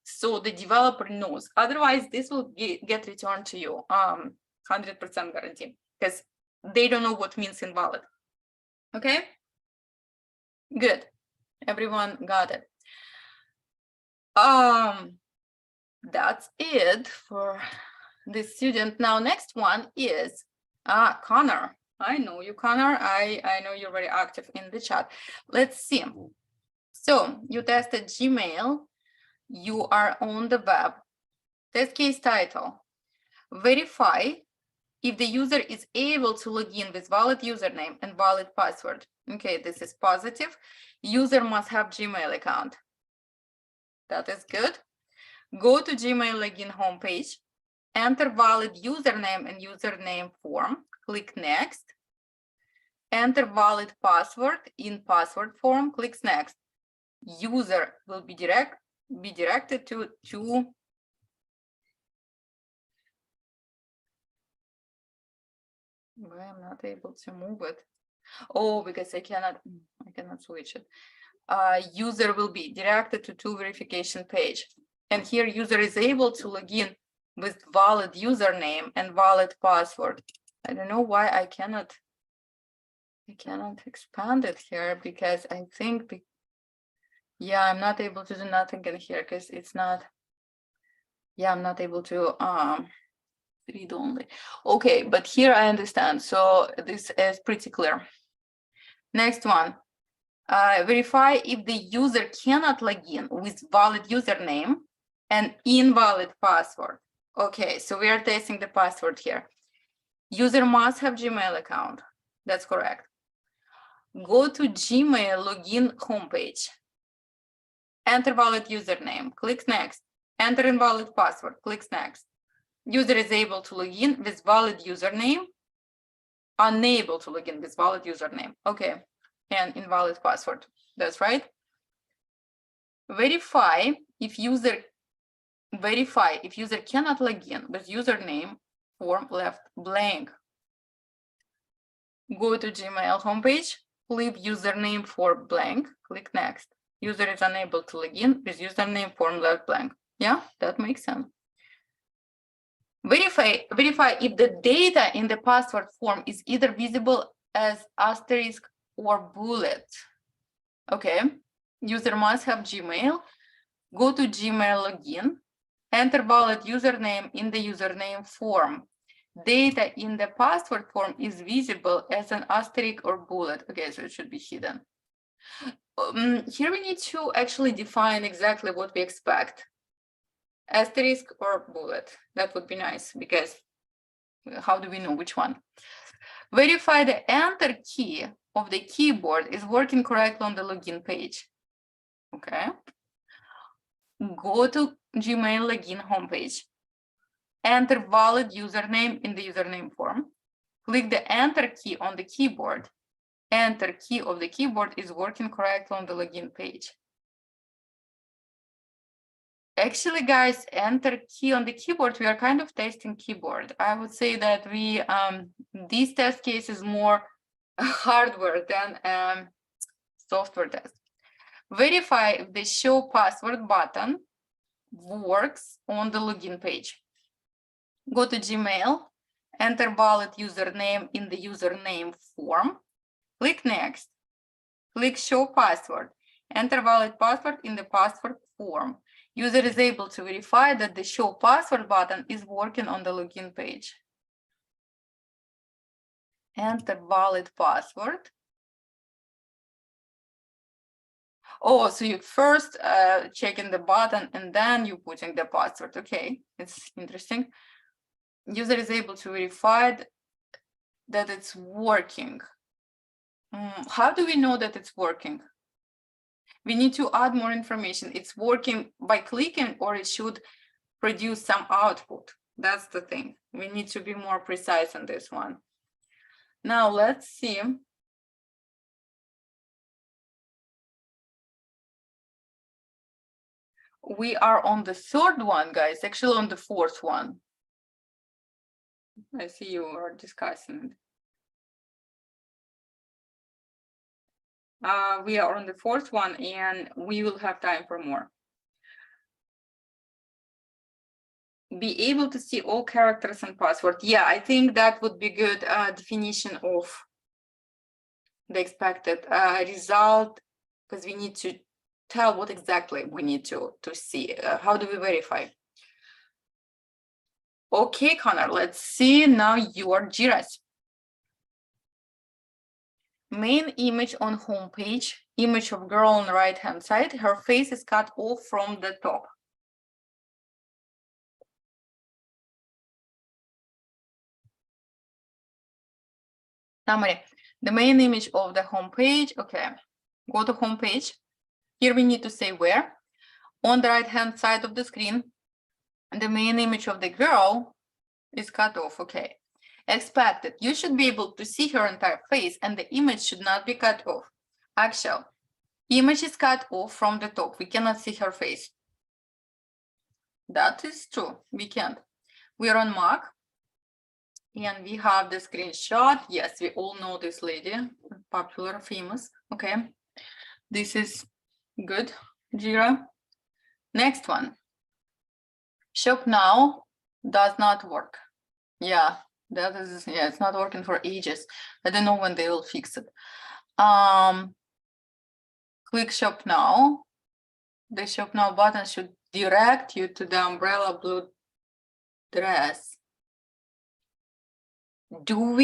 So the developer knows. Otherwise, this will get returned to you, 100% guarantee, because they don't know what means invalid. Okay, good. Everyone got it. That's it for this student. Now, next one is Connor. I know you, Connor. I know you're very active in the chat. Let's see. So you tested Gmail. You are on the web. Test case title. Verify if the user is able to log in with valid username and valid password. Okay, this is positive. User must have Gmail account. That is good. Go to Gmail login homepage. Enter valid username and username form. Click next. Enter valid password in password form. Click next. User will be directed to why I'm not able to move it. Oh, because I cannot switch it. User will be directed to two verification page. And here user is able to log in with valid username and valid password. I don't know why I cannot expand it here, because I think, yeah, I'm not able to do nothing in here because it's not, yeah, I'm not able to read only. Okay, but here I understand. So this is pretty clear. Next one. Verify if the user cannot log in with valid username and invalid password. Okay, so we are testing the password here. User must have Gmail account. That's correct. Go to Gmail login homepage. Enter valid username. Click next. Enter invalid password. Click next. User is able to log in with valid username. Unable to log in with valid username. Okay. And invalid password. That's right. Verify if user cannot log in with username form left blank. Go to Gmail homepage, leave username for blank, click next. User is unable to log in with username form left blank. Yeah, that makes sense. Verify if the data in the password form is either visible as asterisk or bullet. Okay, user must have Gmail. Go to Gmail login, enter valid username in the username form. Data in the password form is visible as an asterisk or bullet. Okay, so it should be hidden. Here we need to actually define exactly what we expect. Asterisk or bullet. That would be nice, because how do we know which one? Verify the enter key of the keyboard is working correctly on the login page. Okay. Go to Gmail login homepage. Enter valid username in the username form. Click the enter key on the keyboard. Enter key of the keyboard is working correctly on the login page. Actually, guys, enter key on the keyboard, we are kind of testing keyboard. I would say that we, this test case is more hardware than software test. Verify if the show password button works on the login page. Go to Gmail, enter valid username in the username form, click next, click show password. Enter valid password in the password form. User is able to verify that the show password button is working on the login page. Enter valid password. Oh, so you first checking the button and then you putting the password. Okay, it's interesting. User is able to verify that it's working. How do we know that it's working? We need to add more information. It's working by clicking, or it should produce some output. That's the thing. We need to be more precise on this one. Now let's see. We are on the third one, guys, actually on the fourth one. I see you are discussing. We are on the fourth one and we will have time for more. Be able to see all characters and password. Yeah, I think that would be good definition of the expected result, because we need to tell what exactly we need to see. How do we verify? Okay, Connor, let's see now your JIRAs. Main image on home page, image of girl on the right hand side, her face is cut off from the top. Summary, the main image of the home page. Okay, go to home page. Here we need to say where. On the right hand side of the screen, the main image of the girl is cut off. Okay, expected, you should be able to see her entire face and the image should not be cut off. Actual, image is cut off from the top. We cannot see her face. That is true. We can't. We are on Mac and we have the screenshot. Yes, we all know this lady, popular, famous. Okay, this is good. Jira. Next one. Shop now does not work. Yeah, that is, yeah, it's not working for ages. I don't know when they will fix it. Click shop now. The shop now button should direct you to the umbrella blue dress.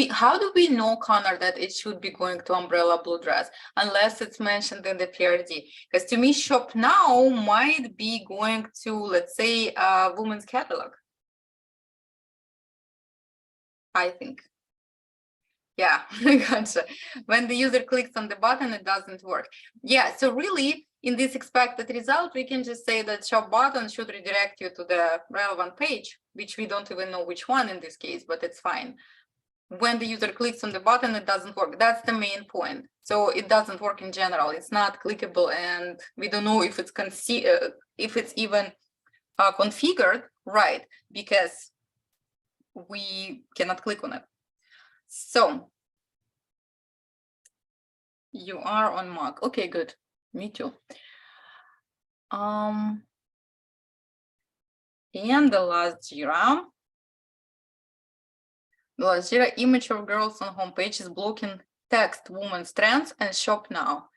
How do we know, Connor, that it should be going to umbrella blue dress unless it's mentioned in the PRD? Because to me, shop now might be going to, let's say, women's catalog. I think. Yeah, gotcha. When the user clicks on the button, it doesn't work. Yeah, so really, in this expected result, we can just say that shop button should redirect you to the relevant page, which we don't even know which one in this case, but it's fine. When the user clicks on the button, it doesn't work. That's the main point. So it doesn't work in general. It's not clickable, and we don't know if it's even configured right, because we cannot click on it. So you are on Mac. Okay, good. Me too. And the last Jira. The last Jira, image of girls on homepage is blocking text, women's trends, and shop now.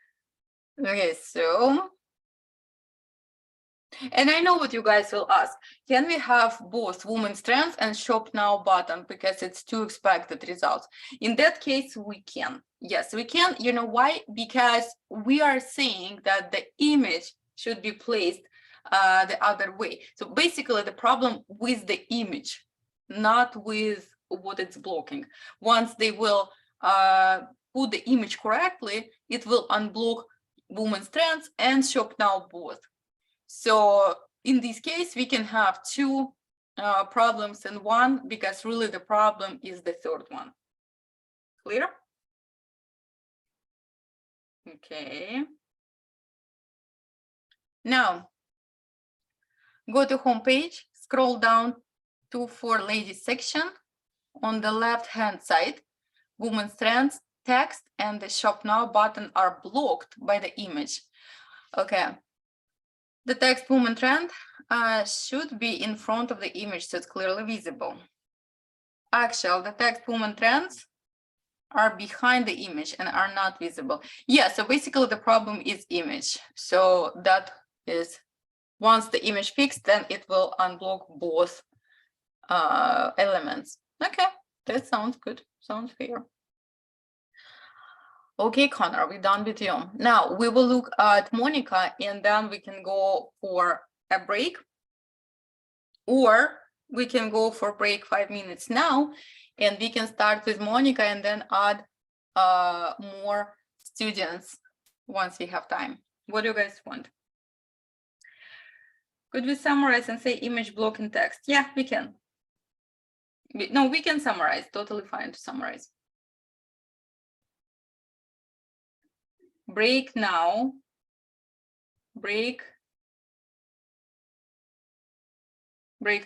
Okay, so, and I know what you guys will ask. Can we have both women's trends and shop now button, because it's two expected results? In that case, we can. Yes, we can. You know why? Because we are saying that the image should be placed the other way. So basically the problem with the image, not with what it's blocking. Once they will put the image correctly, it will unblock women's trends and shop now both. So in this case, we can have two problems in one, because really the problem is the third one. Clear? Okay. Now, go to home page, scroll down to For Ladies section. On the left-hand side, women's trends, text, and the Shop Now button are blocked by the image. Okay. The text woman trend should be in front of the image so it's clearly visible. Actually, the text woman trends are behind the image and are not visible. Yeah, so basically the problem is image. So that is, once the image fixed, then it will unblock both elements. Okay, that sounds good, sounds fair. Okay, Connor, we're done with you. Now we will look at Monica and then we can go for a break, or we can go for break 5 minutes now and we can start with Monica and then add more students once we have time. What do you guys want? Could we summarize and say image block in text? Yeah, we can. No, we can summarize, totally fine to summarize. Break now, break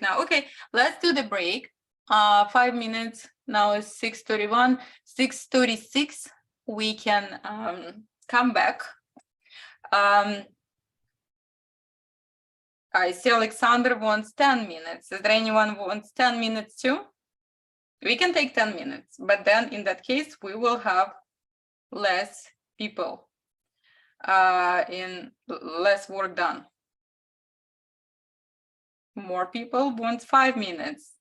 now. Okay, let's do the break. 5 minutes, now is 6:31, 6:36, we can come back. I see Alexander wants 10 minutes. Is there anyone who wants 10 minutes too? We can take 10 minutes, but then in that case, we will have less people in less work done. More people want 5 minutes.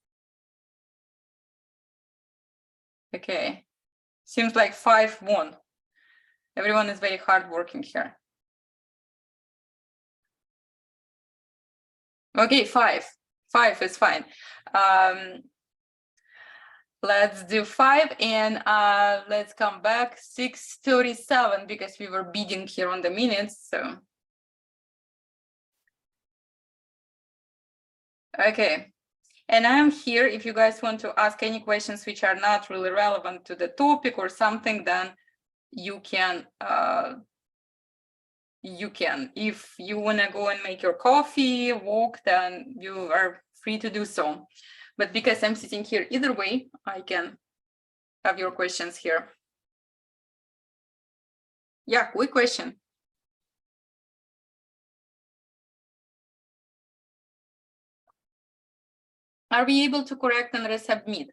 Okay, seems like 5 won. Everyone is very hard working here. Okay, 5 is fine. Let's do 5 and let's come back 6:37 because we were bidding here on the minutes. So okay, and I'm here if you guys want to ask any questions which are not really relevant to the topic or something, then you can if you want to go and make your coffee, walk, then you are free to do so. But because I'm sitting here either way, I can have your questions here. Yeah, quick question. Are we able to correct and resubmit?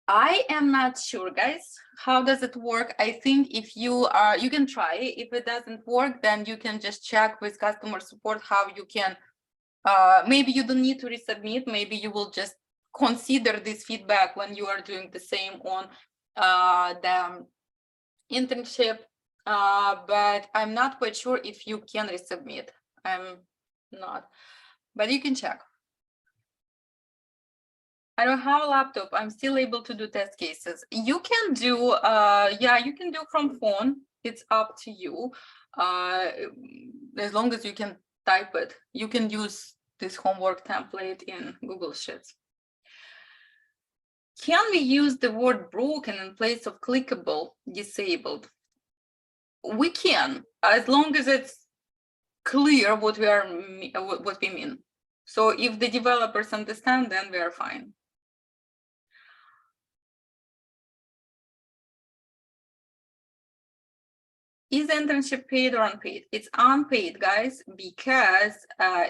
I am not sure, guys. How does it work? I think if you are, you can try. If it doesn't work, then you can just check with customer support how you can. Maybe you don't need to resubmit. Maybe you will just consider this feedback when you are doing the same on the internship. But I'm not quite sure if you can resubmit. I'm not, but you can check. I don't have a laptop. I'm still able to do test cases. You can do, yeah, you can do from phone. It's up to you. As long as you can type it, you can use this homework template in Google Sheets. Can we use the word broken in place of clickable, disabled? We can, as long as it's clear what we mean. So if the developers understand, then we are fine. Is the internship paid or unpaid? It's unpaid, guys, because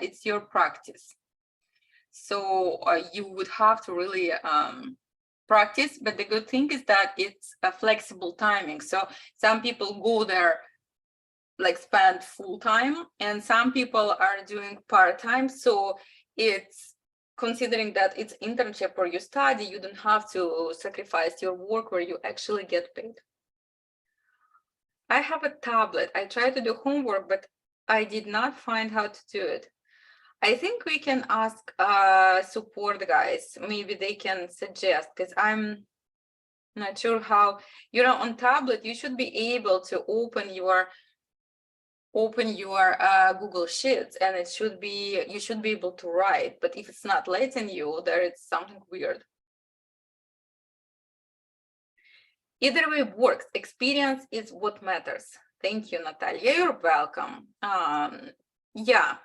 it's your practice. So you would have to really practice, but the good thing is that it's a flexible timing. So some people go there, like spend full time, and some people are doing part-time. So it's considering that it's internship or you study, you don't have to sacrifice your work where you actually get paid. I have a tablet. I tried to do homework, but I did not find how to do it. I think we can ask support guys. Maybe they can suggest, because I'm not sure how. You know, on tablet, you should be able to open your Google Sheets, and it should be, you should be able to write. But if it's not letting you, there is something weird. Either way works. Experience is what matters. Thank you, Natalia. You're welcome. Yeah.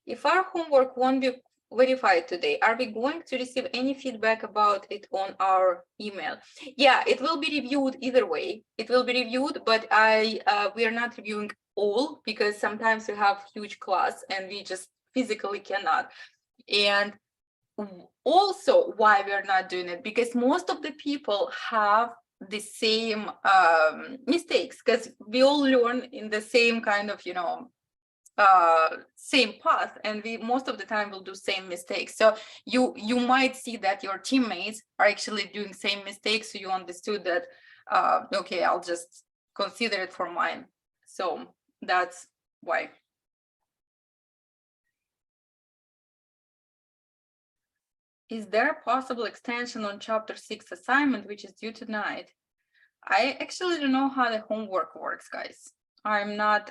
If our homework won't be verified today, are we going to receive any feedback about it on our email? Yeah, it will be reviewed either way. It will be reviewed, but we are not reviewing all because sometimes we have huge class and we just physically cannot. And also why we're not doing it, because most of the people have the same mistakes, because we all learn in the same kind of, same path, and we most of the time will do same mistakes. So you might see that your teammates are actually doing same mistakes, so you understood that okay, I'll just consider it for mine. So that's why. Is there a possible extension on chapter 6 assignment which is due tonight? I actually don't know how the homework works, guys. I'm not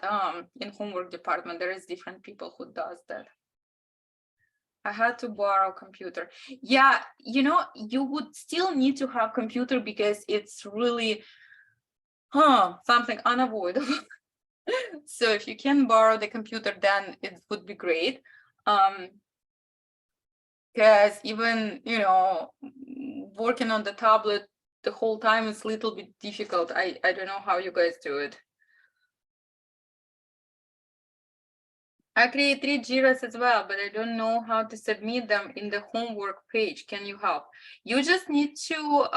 in homework department. There is different people who does that. I had to borrow computer. Yeah, you would still need to have computer because it's really something unavoidable. So if you can borrow the computer, then it would be great. Because even, working on the tablet the whole time is a little bit difficult. I don't know how you guys do it. I create 3 JIRAs as well, but I don't know how to submit them in the homework page. Can you help? You just need to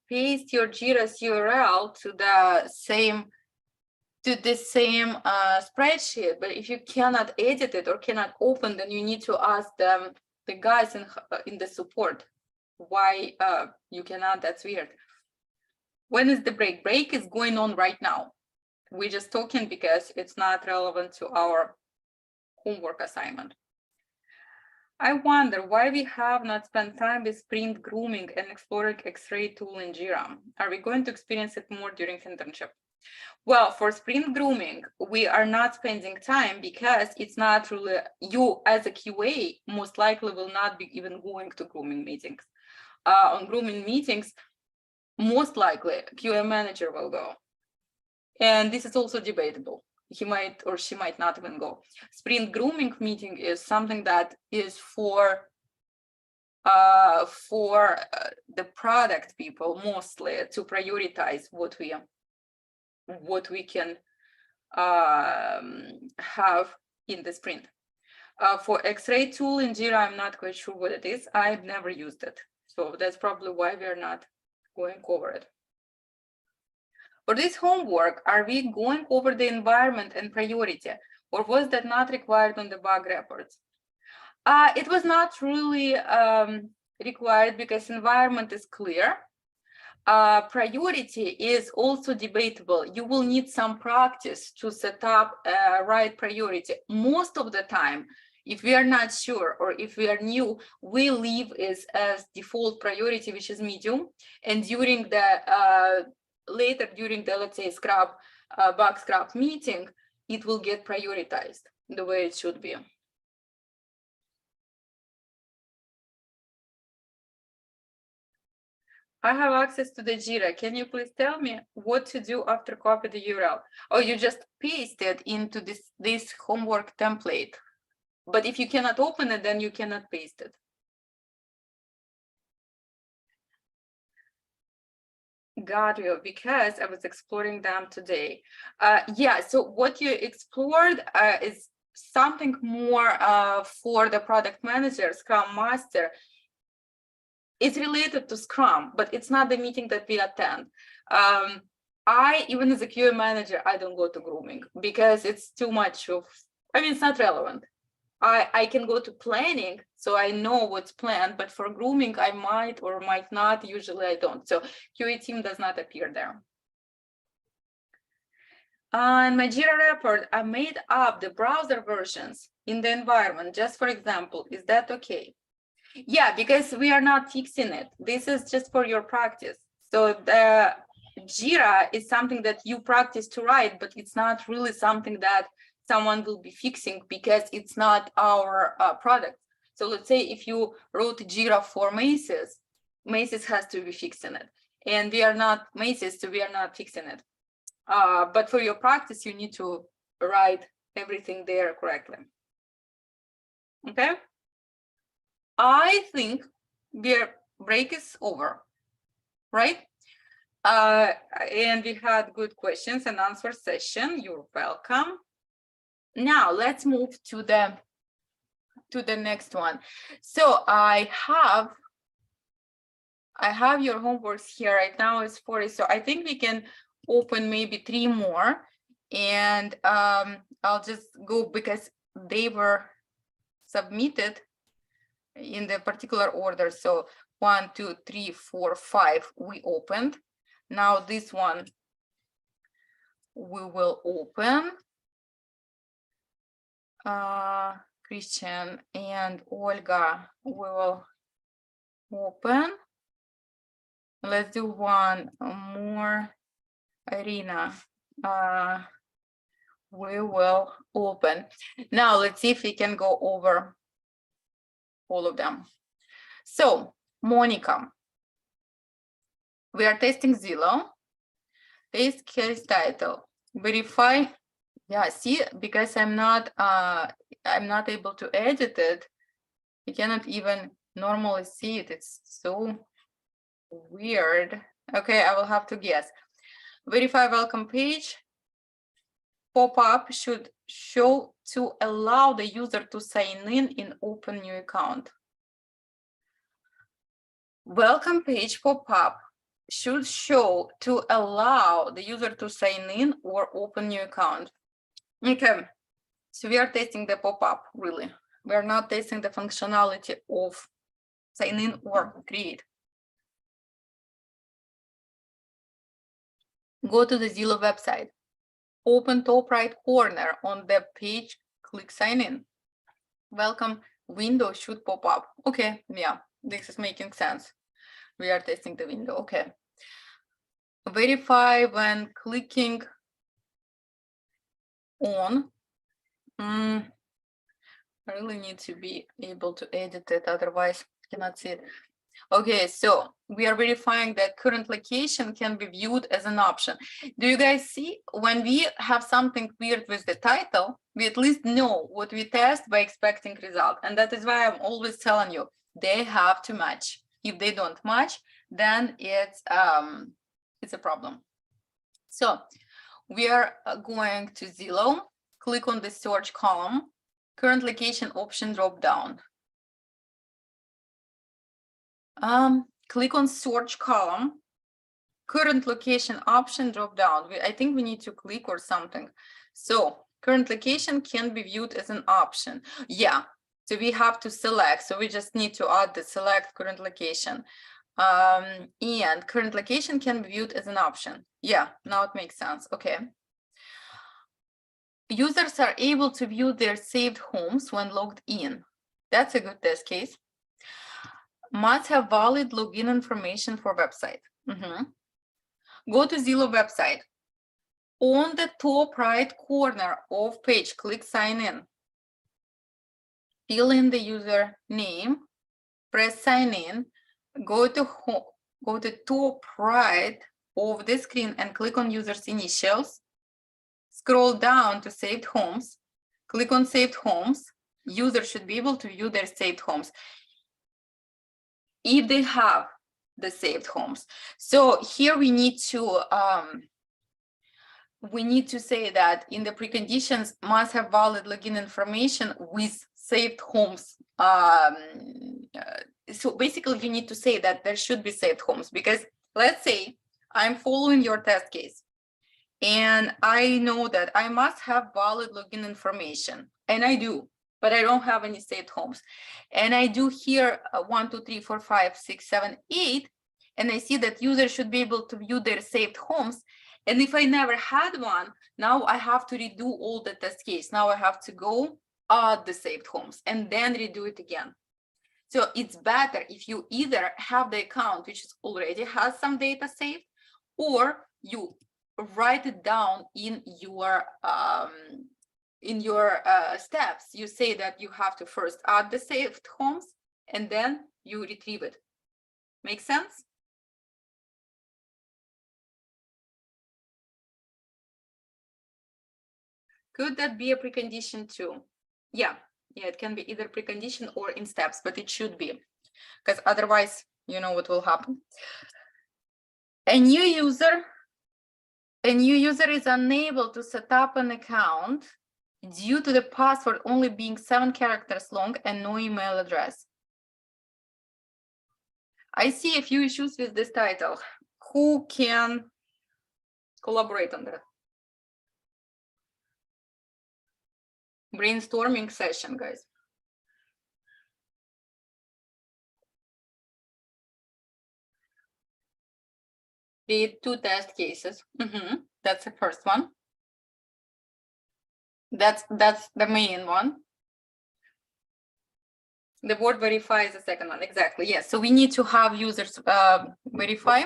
paste your JIRA's URL to the same spreadsheet. But if you cannot edit it or cannot open, then you need to ask them, the guys in the support, why you cannot. That's weird. When is the break? Break is going on right now. We're just talking because it's not relevant to our homework assignment. I wonder why we have not spent time with sprint grooming and exploring X-ray tool in Jira. Are we going to experience it more during internship? Well, for sprint grooming, we are not spending time because it's not really, you as a QA most likely will not be even going to grooming meetings. On grooming meetings, most likely QA manager will go. And this is also debatable. He might or she might not even go. Sprint grooming meeting is something that is for the product people mostly, to prioritize what we can have in the sprint. For X-ray tool in Jira, I'm not quite sure what it is. I've never used it, so that's probably why we're not going over it. For this homework, are we going over the environment and priority, or was that not required on the bug reports? It was not really required because environment is clear. Priority is also debatable. You will need some practice to set up a right priority. Most of the time, if we are not sure or if we are new, we leave as default priority, which is medium. And during the later during the, let's say, bug scrub meeting, it will get prioritized the way it should be. I have access to the Jira. Can you please tell me what to do after copy the URL? Oh, you just paste it into this homework template. But if you cannot open it, then you cannot paste it. Got you, because I was exploring them today. Yeah, so what you explored is something more for the product manager, Scrum Master. It's related to Scrum, but it's not the meeting that we attend. Even as a QA manager, I don't go to grooming because it's too much of, it's not relevant. I can go to planning, so I know what's planned, but for grooming, I might or might not. Usually I don't. So QA team does not appear there. On my Jira report, I made up the browser versions in the environment, just for example. Is that okay? Yeah, because we are not fixing it. This is just for your practice. So the Jira is something that you practice to write, but it's not really something that someone will be fixing because it's not our product. So let's say if you wrote Jira for Macy's, Macy's has to be fixing it. And we are not Macy's, so we are not fixing it. But for your practice, you need to write everything there correctly. Okay? I think their break is over, right? And we had good questions and answer session. You're welcome. Now let's move to to the next one. So I have your homeworks here right now is 40. So I think we can open maybe 3 more, and I'll just go because they were submitted in the particular order. So 1, 2, 3, 4, 5 we opened. Now this one we will open. Christian and Olga we will open. Let's do one more. Irina, we will open. Now let's see if we can go over all of them. So Monica, we are testing Zillow. This case title, verify. Yeah, see, because I'm not able to edit it. You cannot even normally see it. It's so weird. Okay, I will have to guess. Verify welcome page. Pop-up should show to allow the user to sign in open new account. Welcome page pop-up should show to allow the user to sign in or open new account. Okay, so we are testing the pop-up, really. We are not testing the functionality of sign in or create. Go to the Zillow website. Open top right corner on the page, click sign in. Welcome window should pop up. Okay, yeah, this is making sense. We are testing the window, okay. Verify when clicking on. I really need to be able to edit it, otherwise I cannot see it. Okay, so we are verifying that current location can be viewed as an option. Do you guys see, when we have something weird with the title, we at least know what we test by expecting result. And that is why I'm always telling you, they have to match. If they don't match, then it's a problem. So we are going to Zillow, click on the search column, current location option drop down. Click on search column, current location option drop down. I think we need to click or something. So current location can be viewed as an option. Yeah, so we have to select. So we just need to add the select current location. And current location can be viewed as an option. Yeah, now it makes sense. Okay. Users are able to view their saved homes when logged in. That's a good test case. Must have valid login information for website. Go to Zillow website. On the top right corner of page, click sign in. Fill in the user name, press sign in, go to top right of the screen and click on user's initials. Scroll down to saved homes, click on saved homes. User should be able to view their saved homes if they have the saved homes. So here we need to say that in the preconditions must have valid login information with saved homes. So basically you need to say that there should be saved homes, because let's say I'm following your test case and I know that I must have valid login information, and I do, but I don't have any saved homes. And I do here 1, 2, 3, 4, 5, 6, 7, 8, and I see that users should be able to view their saved homes. And if I never had one, now I have to redo all the test case. Now I have to go add the saved homes and then redo it again. So it's better if you either have the account which already has some data saved, or you write it down in your steps. You say that you have to first add the saved homes and then you retrieve it. Make sense? Could that be a precondition too? Yeah, it can be either precondition or in steps, but it should be, because otherwise, you know what will happen. A new user is unable to set up an account due to the password only being 7 characters long and no email address. I see a few issues with this title. Who can collaborate on that? Brainstorming session, guys. Create 2 test cases. That's the first one. That's the main one. The word verify is the second one. Exactly. Yes. So we need to have users verify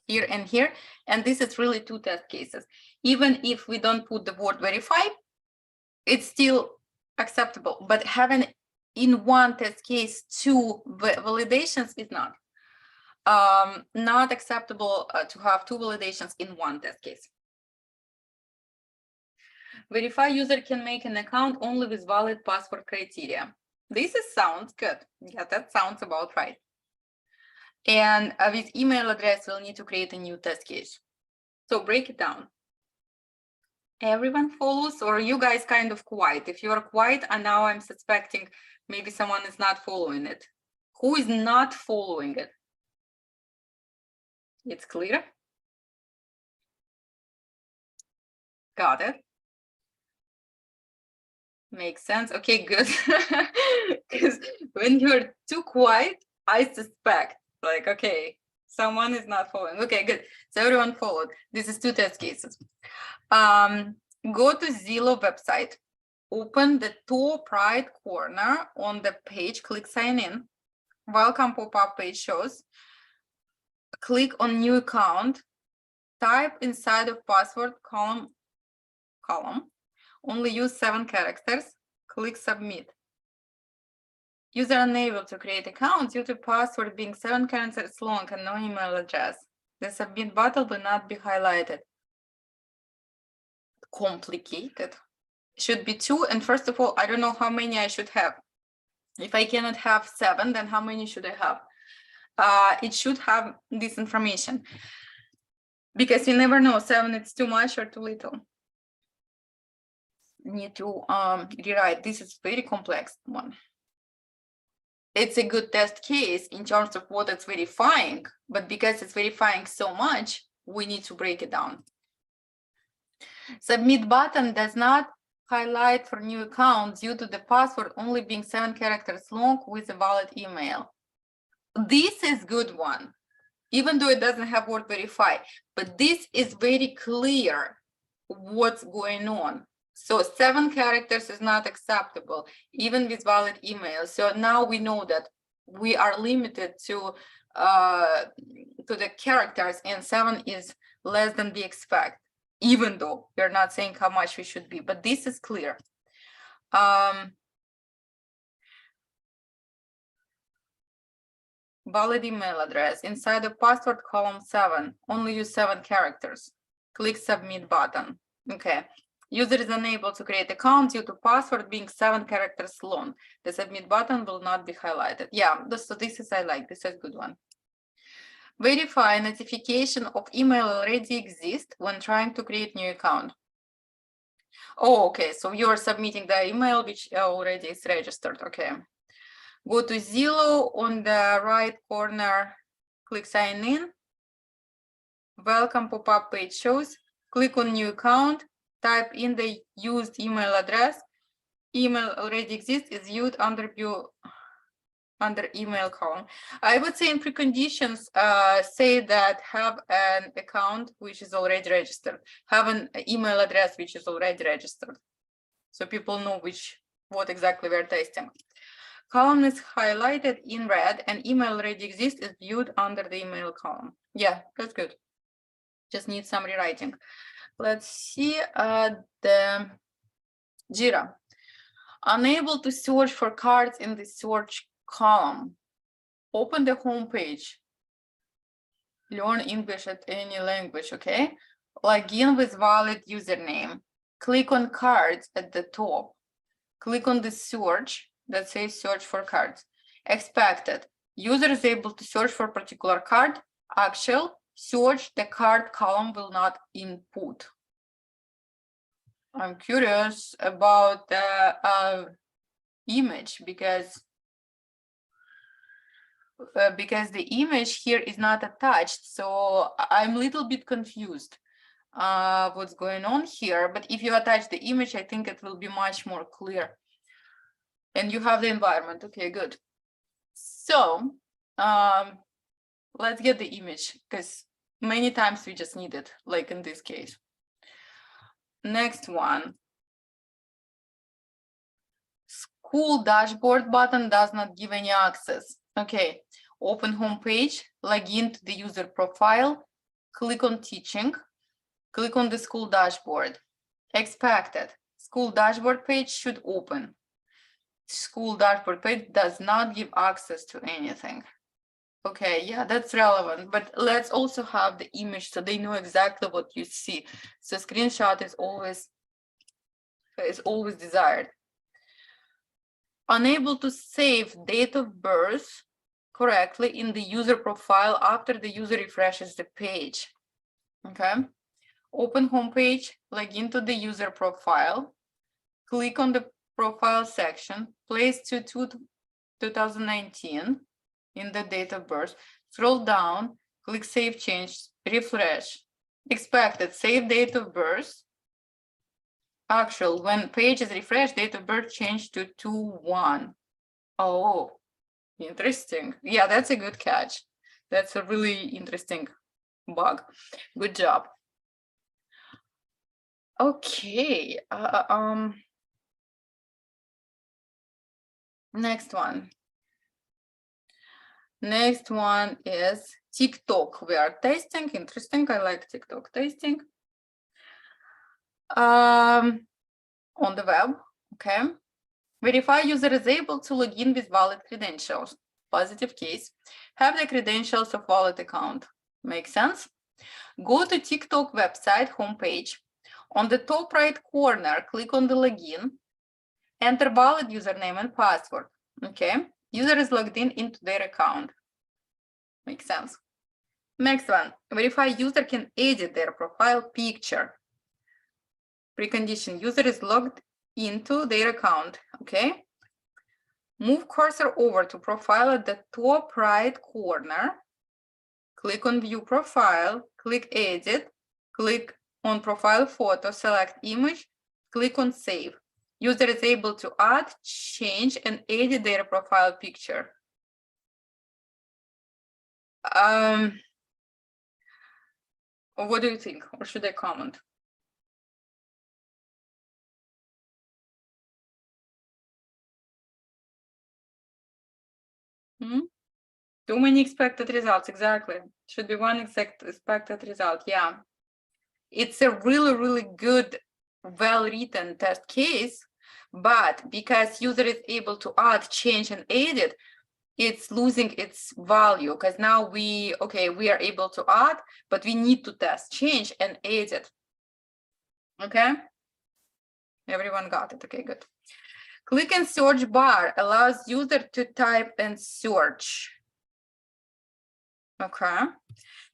here and here. And this is really 2 test cases. Even if we don't put the word verify, it's still acceptable. But having in one test case 2 validations is not. Not acceptable to have 2 validations in one test case. Verify user can make an account only with valid password criteria. This sounds good. Yeah, that sounds about right. And with email address, we'll need to create a new test case. So break it down. Everyone follows, or you guys kind of quiet? If you are quiet, and now I'm suspecting maybe someone is not following it. Who is not following it? It's clear? Got it. Makes sense. Okay, good. Because when you're too quiet, I suspect, like, okay, someone is not following. Okay, good. So everyone followed. This is 2 test cases. Go to Zillow website. Open the top right corner on the page. Click sign in. Welcome pop-up page shows. Click on new account. Type inside of password column. Only use 7 characters. Click submit. User unable to create account due to password being 7 characters long and no email address. The submit button will not be highlighted. Complicated. Should be 2. And first of all, I don't know how many I should have. If I cannot have 7, then how many should I have? It should have this information. Because you never know, 7 it's too much or too little. Need to rewrite. This is very complex one. It's a good test case in terms of what it's verifying, but because it's verifying so much, we need to break it down. Submit button does not highlight for new account due to the password only being 7 characters long with a valid email. This is good one, even though it doesn't have word verify, but this is very clear what's going on. So 7 characters is not acceptable, even with valid email. So now we know that we are limited to the characters, and 7 is less than we expect, even though we're not saying how much we should be, but this is clear. Valid email address inside the password column 7, only use 7 characters. Click submit button. Okay. User is unable to create account due to password being 7 characters long. The submit button will not be highlighted. Yeah, so this is, I like, this is a good one. Verify notification of email already exists when trying to create new account. Oh, okay, so you're submitting the email which already is registered, okay. Go to Zillow on the right corner, click sign in. Welcome pop-up page shows. Click on new account. Type in the used email address. Email already exists, is viewed under email column. I would say in preconditions, say that have an account which is already registered, have an email address which is already registered, so people know what exactly we're testing. Column is highlighted in red and email already exists is viewed under the email column. Yeah, that's good. Just need some rewriting. Let's see the Jira. Unable to search for cards in the search column. Open the home page. Learn English at any language, okay? Login with valid username. Click on cards at the top. Click on the search that says search for cards. Expected. User is able to search for a particular card. Actual. Search the card column will not input. I'm curious about the image because the image here is not attached. So I'm a little bit confused what's going on here. But if you attach the image, I think it will be much more clear. And you have the environment. Okay, good. So let's get the image because many times we just need it, like in this case. Next one. School dashboard button does not give any access. Okay, open home page, log into the user profile, click on teaching, click on the school dashboard. Expected, school dashboard page should open. School dashboard page does not give access to anything. Okay, yeah, that's relevant, but let's also have the image so they know exactly what you see. So screenshot is always desired. Unable to save date of birth correctly in the user profile after the user refreshes the page. Okay, open home page, log into the user profile, click on the profile section, place to 2019 in the date of birth, scroll down, click save change, refresh. Expected save date of birth. Actual, when page is refreshed, date of birth changed to 2/1. Oh, interesting. Yeah, that's a good catch. That's a really interesting bug. Good job. Okay. Next one. Next one is TikTok. We are testing. Interesting. I like TikTok testing. On the web. Okay. Verify user is able to log in with valid credentials. Positive case. Have the credentials of valid account. Makes sense? Go to TikTok website homepage. On the top right corner, click on the login. Enter valid username and password. Okay. User is logged in into their account. Makes sense. Next one. Verify user can edit their profile picture. Precondition. User is logged into their account. Okay. Move cursor over to profile at the top right corner. Click on view profile, click edit, click on profile photo, select image, click on save. User is able to add, change, and edit their profile picture. What do you think? Or should I comment? Too many expected results, exactly. Should be one expected result, yeah. It's a really, really good, well-written test case, but because user is able to add, change, and edit, it's losing its value because now we are able to add, but we need to test, change, and edit. Okay, everyone got it? Okay, good. Click and search bar allows user to type and search. Okay,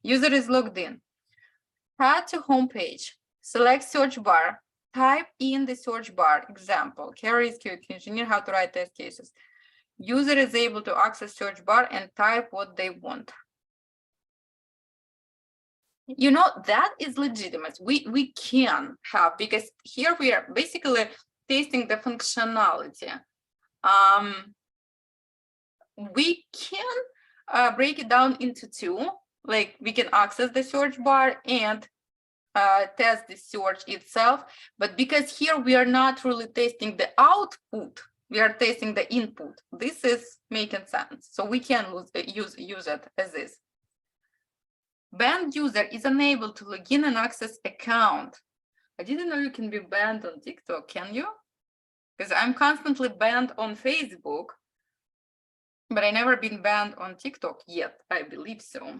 user is logged in. Head to home page, select search bar, type in the search bar, example, Carrie is QA engineer, how to write test cases. User is able to access search bar and type what they want. You know, that is legitimate. We can have, because here we are basically testing the functionality. We can break it down into two, like we can access the search bar and test the search itself, but because here we are not really testing the output, we are testing the input. This is making sense, so we can use it as is. Banned user is unable to log in and access account. I didn't know you can be banned on TikTok, can you? Because I'm constantly banned on Facebook, but I never been banned on TikTok yet, I believe so.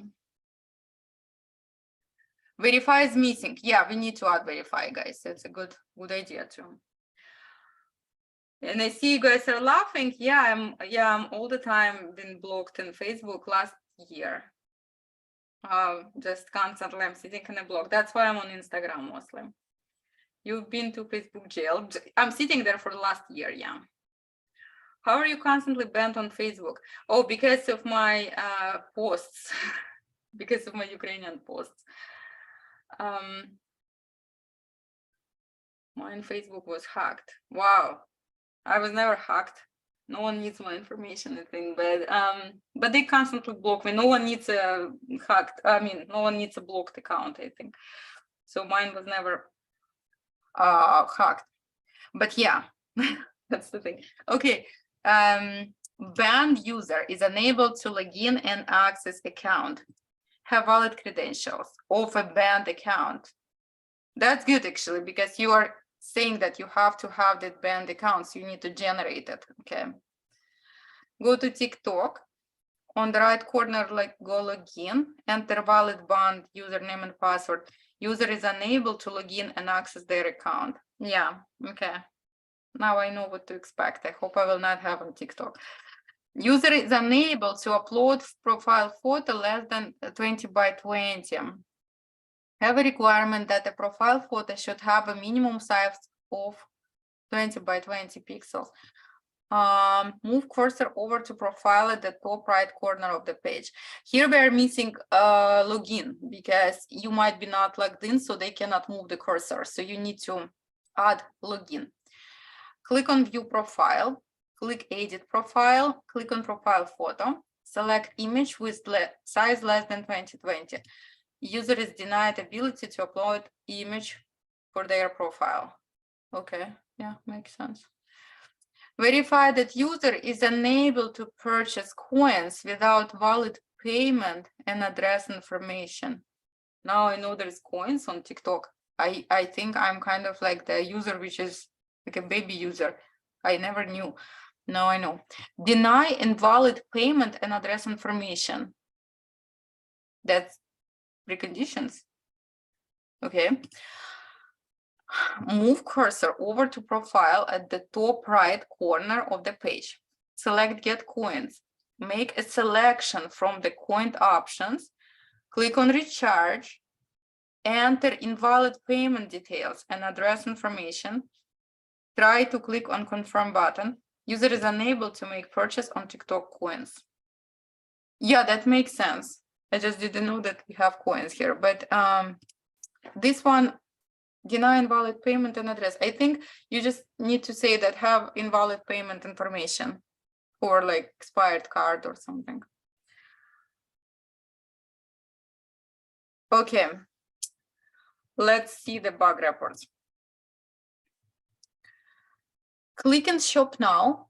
Verify is missing. Yeah, we need to add verify, guys. That's a good idea too. And I see you guys are laughing. Yeah, I'm all the time been blocked in Facebook last year. Just constantly I'm sitting in a block. That's why I'm on Instagram mostly. You've been to Facebook jail. I'm sitting there for the last year, yeah. How are you constantly banned on Facebook? Oh, because of my posts, because of my Ukrainian posts. Mine Facebook was hacked. Wow, I was never hacked. No one needs my information, I think, but they constantly block me. No one needs a hacked. I mean, no one needs a blocked account, I think. So mine was never hacked. But yeah, that's the thing. Okay. Banned user is unable to log in and access account, have valid credentials of a banned account. That's good actually, because you are saying that you have to have that banned account, so you need to generate it. Okay. Go to TikTok. On the right corner, like go login, enter valid banned username and password. User is unable to log in and access their account. Yeah, okay. Now I know what to expect. I hope I will not have on TikTok. User is unable to upload profile photo less than 20 by 20. Have a requirement that a profile photo should have a minimum size of 20 by 20 pixels. Move cursor over to profile at the top right corner of the page. Here we are missing login because you might be not logged in, so they cannot move the cursor. So you need to add login. Click on view profile, click edit profile, click on profile photo, select image with size less than 2020. User is denied ability to upload image for their profile. Okay, yeah, makes sense. Verify that user is unable to purchase coins without valid payment and address information. Now I know there's coins on TikTok. I think I'm kind of like the user, which is like a baby user. I never knew. Now I know. Deny invalid payment and address information. That's preconditions. Okay. Move cursor over to profile at the top right corner of the page. Select get coins. Make a selection from the coin options. Click on recharge. Enter invalid payment details and address information. Try to click on confirm button. User is unable to make purchase on TikTok coins. Yeah, that makes sense. I just didn't know that we have coins here, but this one, deny invalid payment and address. I think you just need to say that have invalid payment information or like expired card or something. Okay, let's see the bug reports. Click and shop now.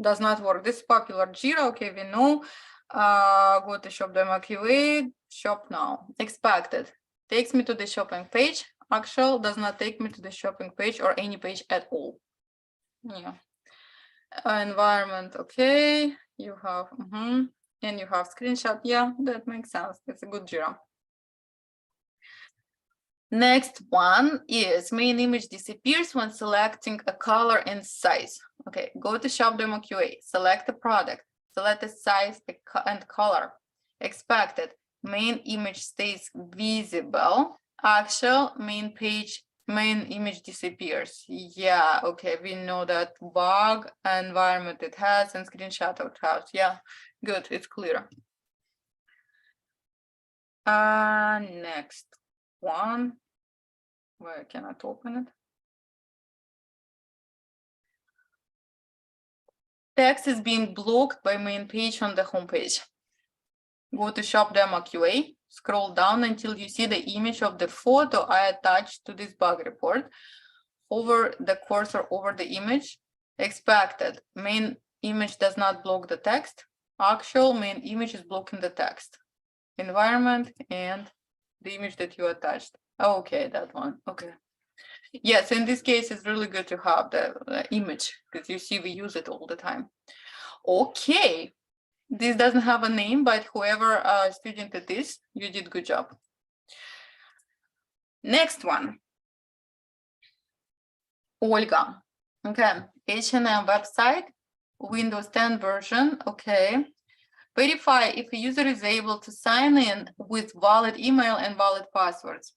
Does not work. This is popular Jira. Okay, we know. Go to shop MQA, shop now. Expected. Takes me to the shopping page. Actual does not take me to the shopping page or any page at all. Yeah. Environment, okay. You have, and you have screenshot. Yeah, that makes sense. It's a good Jira. Next one is main image disappears when selecting a color and size. Okay, go to shop demo QA, select the product, select the size and color. Expected, main image stays visible. Actual main page, main image disappears. Yeah, okay, we know that bug, environment it has, and screenshot it has. Yeah, good, it's clear. Next one, where I cannot open it. Text is being blocked by main page on the home page. Go to shop demo QA, scroll down until you see the image of the photo I attached to this bug report. Hover the cursor over the image. Expected, main image does not block the text. Actual, main image is blocking the text. Environment and the image that you attached. Okay, that one. Okay. Yes, in this case, it's really good to have the image because you see we use it all the time. Okay, this doesn't have a name, but whoever student it is, you did good job. Next one. Olga. Okay, H&M website, Windows 10 version. Okay. Verify if a user is able to sign in with valid email and valid passwords.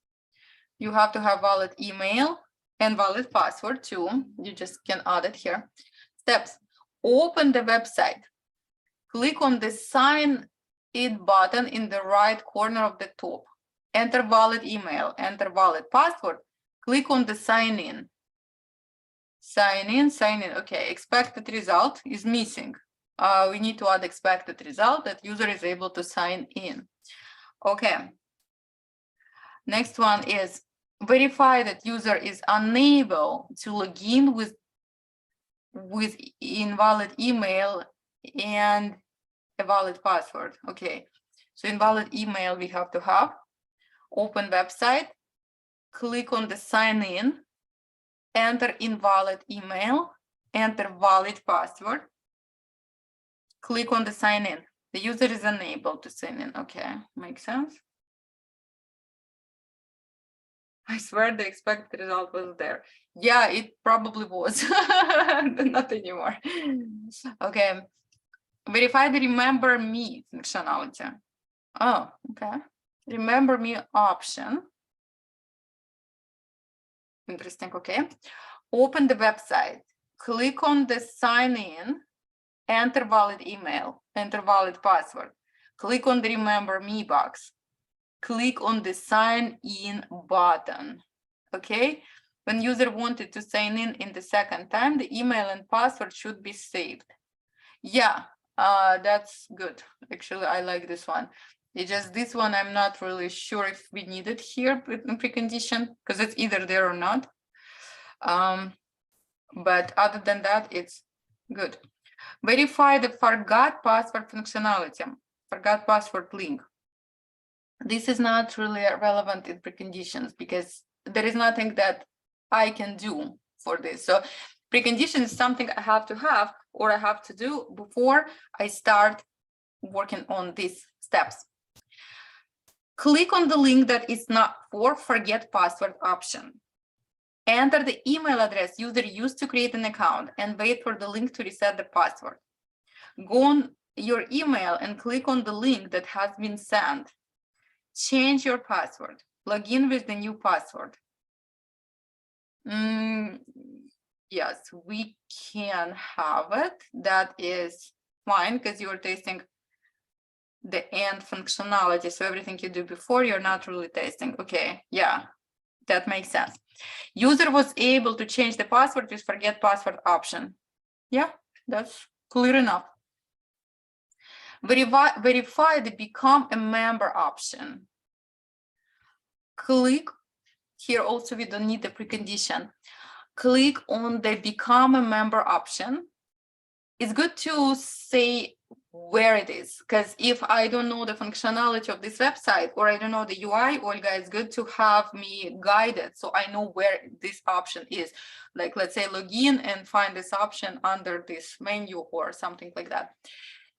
You have to have valid email and valid password too. You just can add it here. Steps: open the website. Click on the sign in button in the right corner of the top. Enter valid email, enter valid password. Click on the sign in. Sign in. Okay, expected result is missing. We need to add expected result that user is able to sign in. Okay. Next one is verify that user is unable to log in with invalid email and a valid password. Okay, so invalid email we have to have. Open website, click on the sign in, enter invalid email, enter valid password, click on the sign in. The user is unable to sign in. Okay, makes sense. I swear the expected result was there. Yeah, it probably was. Not anymore. Okay. Verify the remember me functionality. Oh, okay. Remember me option. Interesting. Okay. Open the website. Click on the sign in. Enter valid email. Enter valid password. Click on the remember me box. Click on the sign in button. Okay. When user wanted to sign in the second time, the email and password should be saved. Yeah, that's good. Actually, I like this one. It's just this one, I'm not really sure if we need it here in precondition, because it's either there or not. But other than that, it's good. Verify the forgot password functionality, forgot password link. This is not really relevant in preconditions because there is nothing that I can do for this. So precondition is something I have to have or I have to do before I start working on these steps. Click on the link that is not for forget password option. Enter the email address user used to create an account and wait for the link to reset the password. Go on your email and click on the link that has been sent. Change your password. Log in with the new password. Yes, we can have it. That is fine because you're testing the end functionality. So everything you do before, you're not really testing. Okay, yeah, that makes sense. User was able to change the password with forget password option. Yeah, that's clear enough. Verify the become a member option. Click here also, we don't need the precondition. Click on the become a member option. It's good to say where it is, because if I don't know the functionality of this website or I don't know the UI, Olga, it's good to have me guided so I know where this option is. Like, let's say, log in and find this option under this menu or something like that.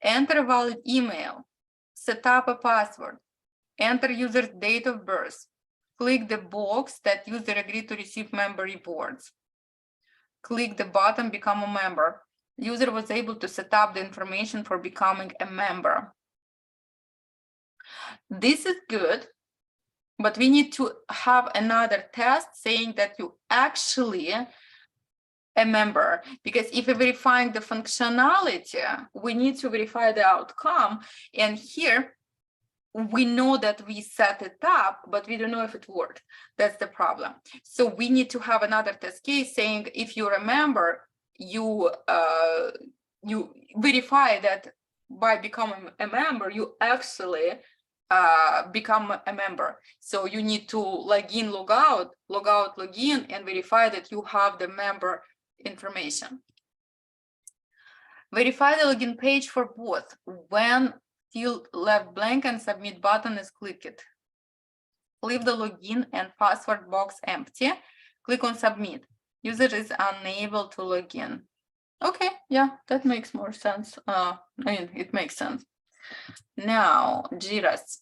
Enter a valid email, set up a password, enter user's date of birth, click the box that user agreed to receive member rewards. Click the button become a member. User was able to set up the information for becoming a member. This is good, but we need to have another test saying that you actually a member, because if we're verifying the functionality, we need to verify the outcome. And here we know that we set it up, but we don't know if it worked. That's the problem. So we need to have another test case saying if you're a member, you verify that by becoming a member, you actually become a member. So you need to log in, log out, log in, and verify that you have the member information. Verify the login page for both. When field left blank and submit button is clicked. Leave the login and password box empty. Click on submit. User is unable to log in. Okay, yeah, that makes more sense. I mean, it makes sense. Now, Jira's.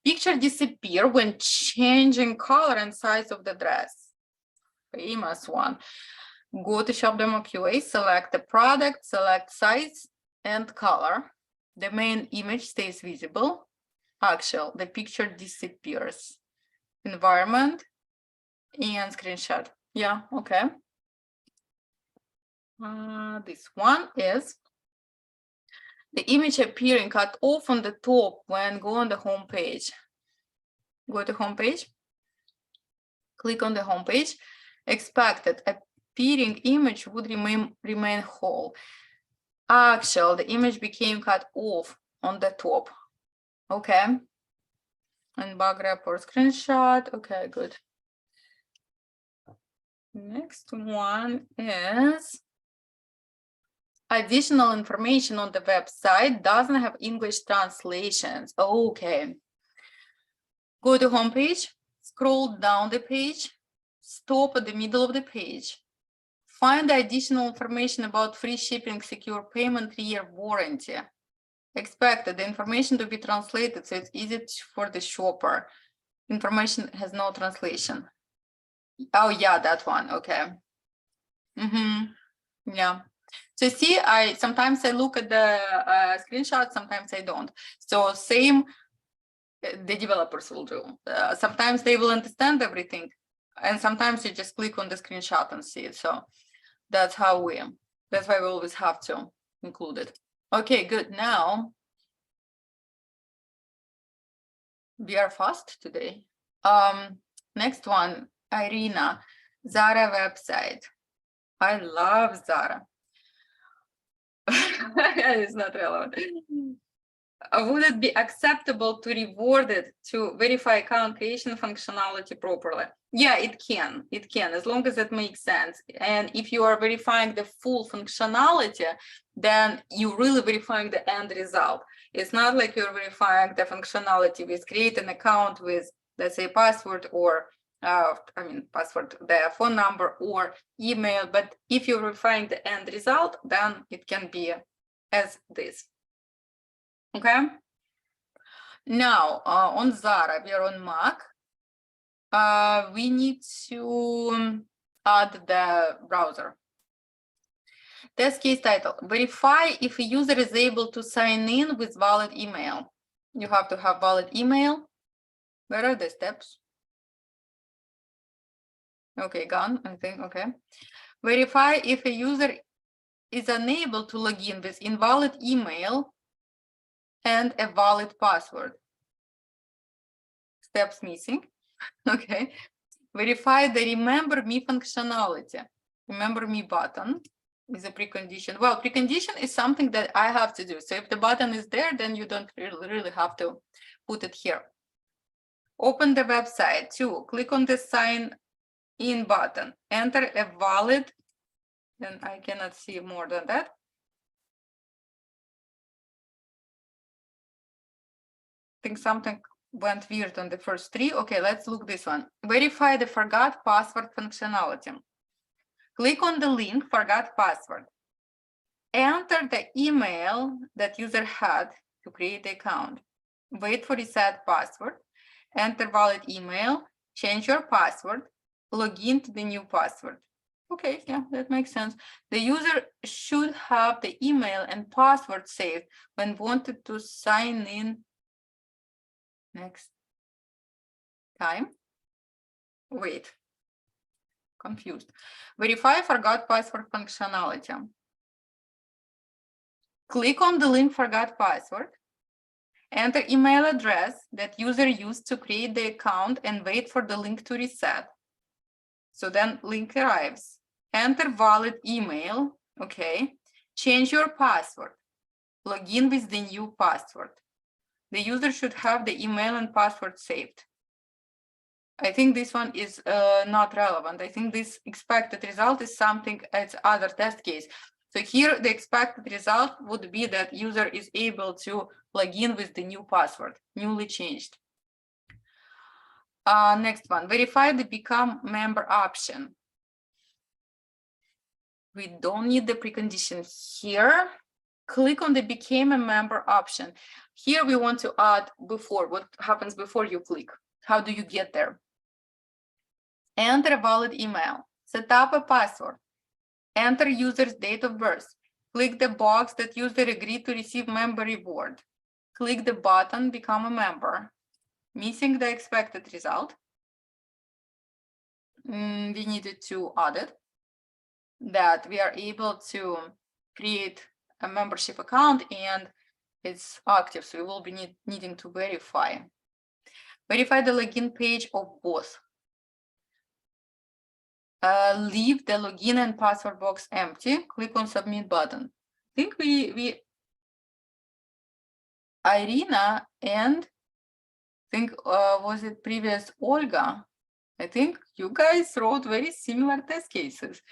Picture disappear when changing color and size of the dress. Famous one. Go to shop demo MQA, select the product, select size and color. The main image stays visible. Actual, the picture disappears. Environment, and screenshot. Yeah, okay. This one is the image appearing cut off on the top when go on the home page. Go to home page. Click on the home page. Expected appearing image would remain whole. Actually, the image became cut off on the top. Okay. And bug report screenshot. Okay, good. Next one is additional information on the website doesn't have English translations. Okay. Go to home page, scroll down the page, stop at the middle of the page. Find the additional information about free shipping, secure payment, 3-year warranty. Expected the information to be translated so it's easy for the shopper. Information has no translation. Oh yeah, that one. Okay. Yeah. So see, sometimes I look at the screenshot, sometimes I don't. So same, the developers will do. Sometimes they will understand everything, and sometimes you just click on the screenshot and see it. So that's why we always have to include it. Okay, good. Now we are fast today. Next one, Irina, Zara website. I love Zara. It's not relevant. Would it be acceptable to reward it to verify account creation functionality properly? Yeah, it can. It can, as long as it makes sense. And if you are verifying the full functionality, then you're really verifying the end result. It's not like you're verifying the functionality with create an account with, let's say, password or password, the phone number or email. But if you're verifying the end result, then it can be as this. Okay. Now on Zara, we are on Mac. We need to add the browser. Test case title: verify if a user is able to sign in with valid email. You have to have valid email. Where are the steps? Okay, gone, I think. Okay. Verify if a user is unable to log in with invalid email and a valid password. Steps missing. Okay. Verify the remember me functionality. Remember me button is a precondition. Well, precondition is something that I have to do. So if the button is there, then you don't really have to put it here. Open the website. 2, click on the sign in button. Enter a valid, and I cannot see more than that. I think something went weird on the first 3. Okay, let's look this one. Verify the forgot password functionality. Click on the link forgot password. Enter the email that user had to create the account. Wait for reset password. Enter valid email. Change your password. Log in to the new password. Okay, yeah, that makes sense. The user should have the email and password saved when wanted to sign in next time. Wait, confused. Verify forgot password functionality. Click on the link forgot password. Enter email address that user used to create the account and wait for the link to reset. So then link arrives. Enter valid email. Okay. Change your password. Log in with the new password. The user should have the email and password saved. I think this one is not relevant. I think this expected result is something as other test case. So here the expected result would be that user is able to log in with the new password, newly changed. Next one, verify the become member option. We don't need the precondition here. Click on the became a member option. Here we want to add before. What happens before you click? How do you get there? Enter a valid email. Set up a password. Enter user's date of birth. Click the box that user agreed to receive member reward. Click the button become a member. Missing the expected result. we needed to add it, that we are able to create a membership account and it's active, so we will be needing to verify the login page of both. Leave the login and password box empty, click on submit button. I think we Irina and I think was it previous Olga? I think you guys wrote very similar test cases.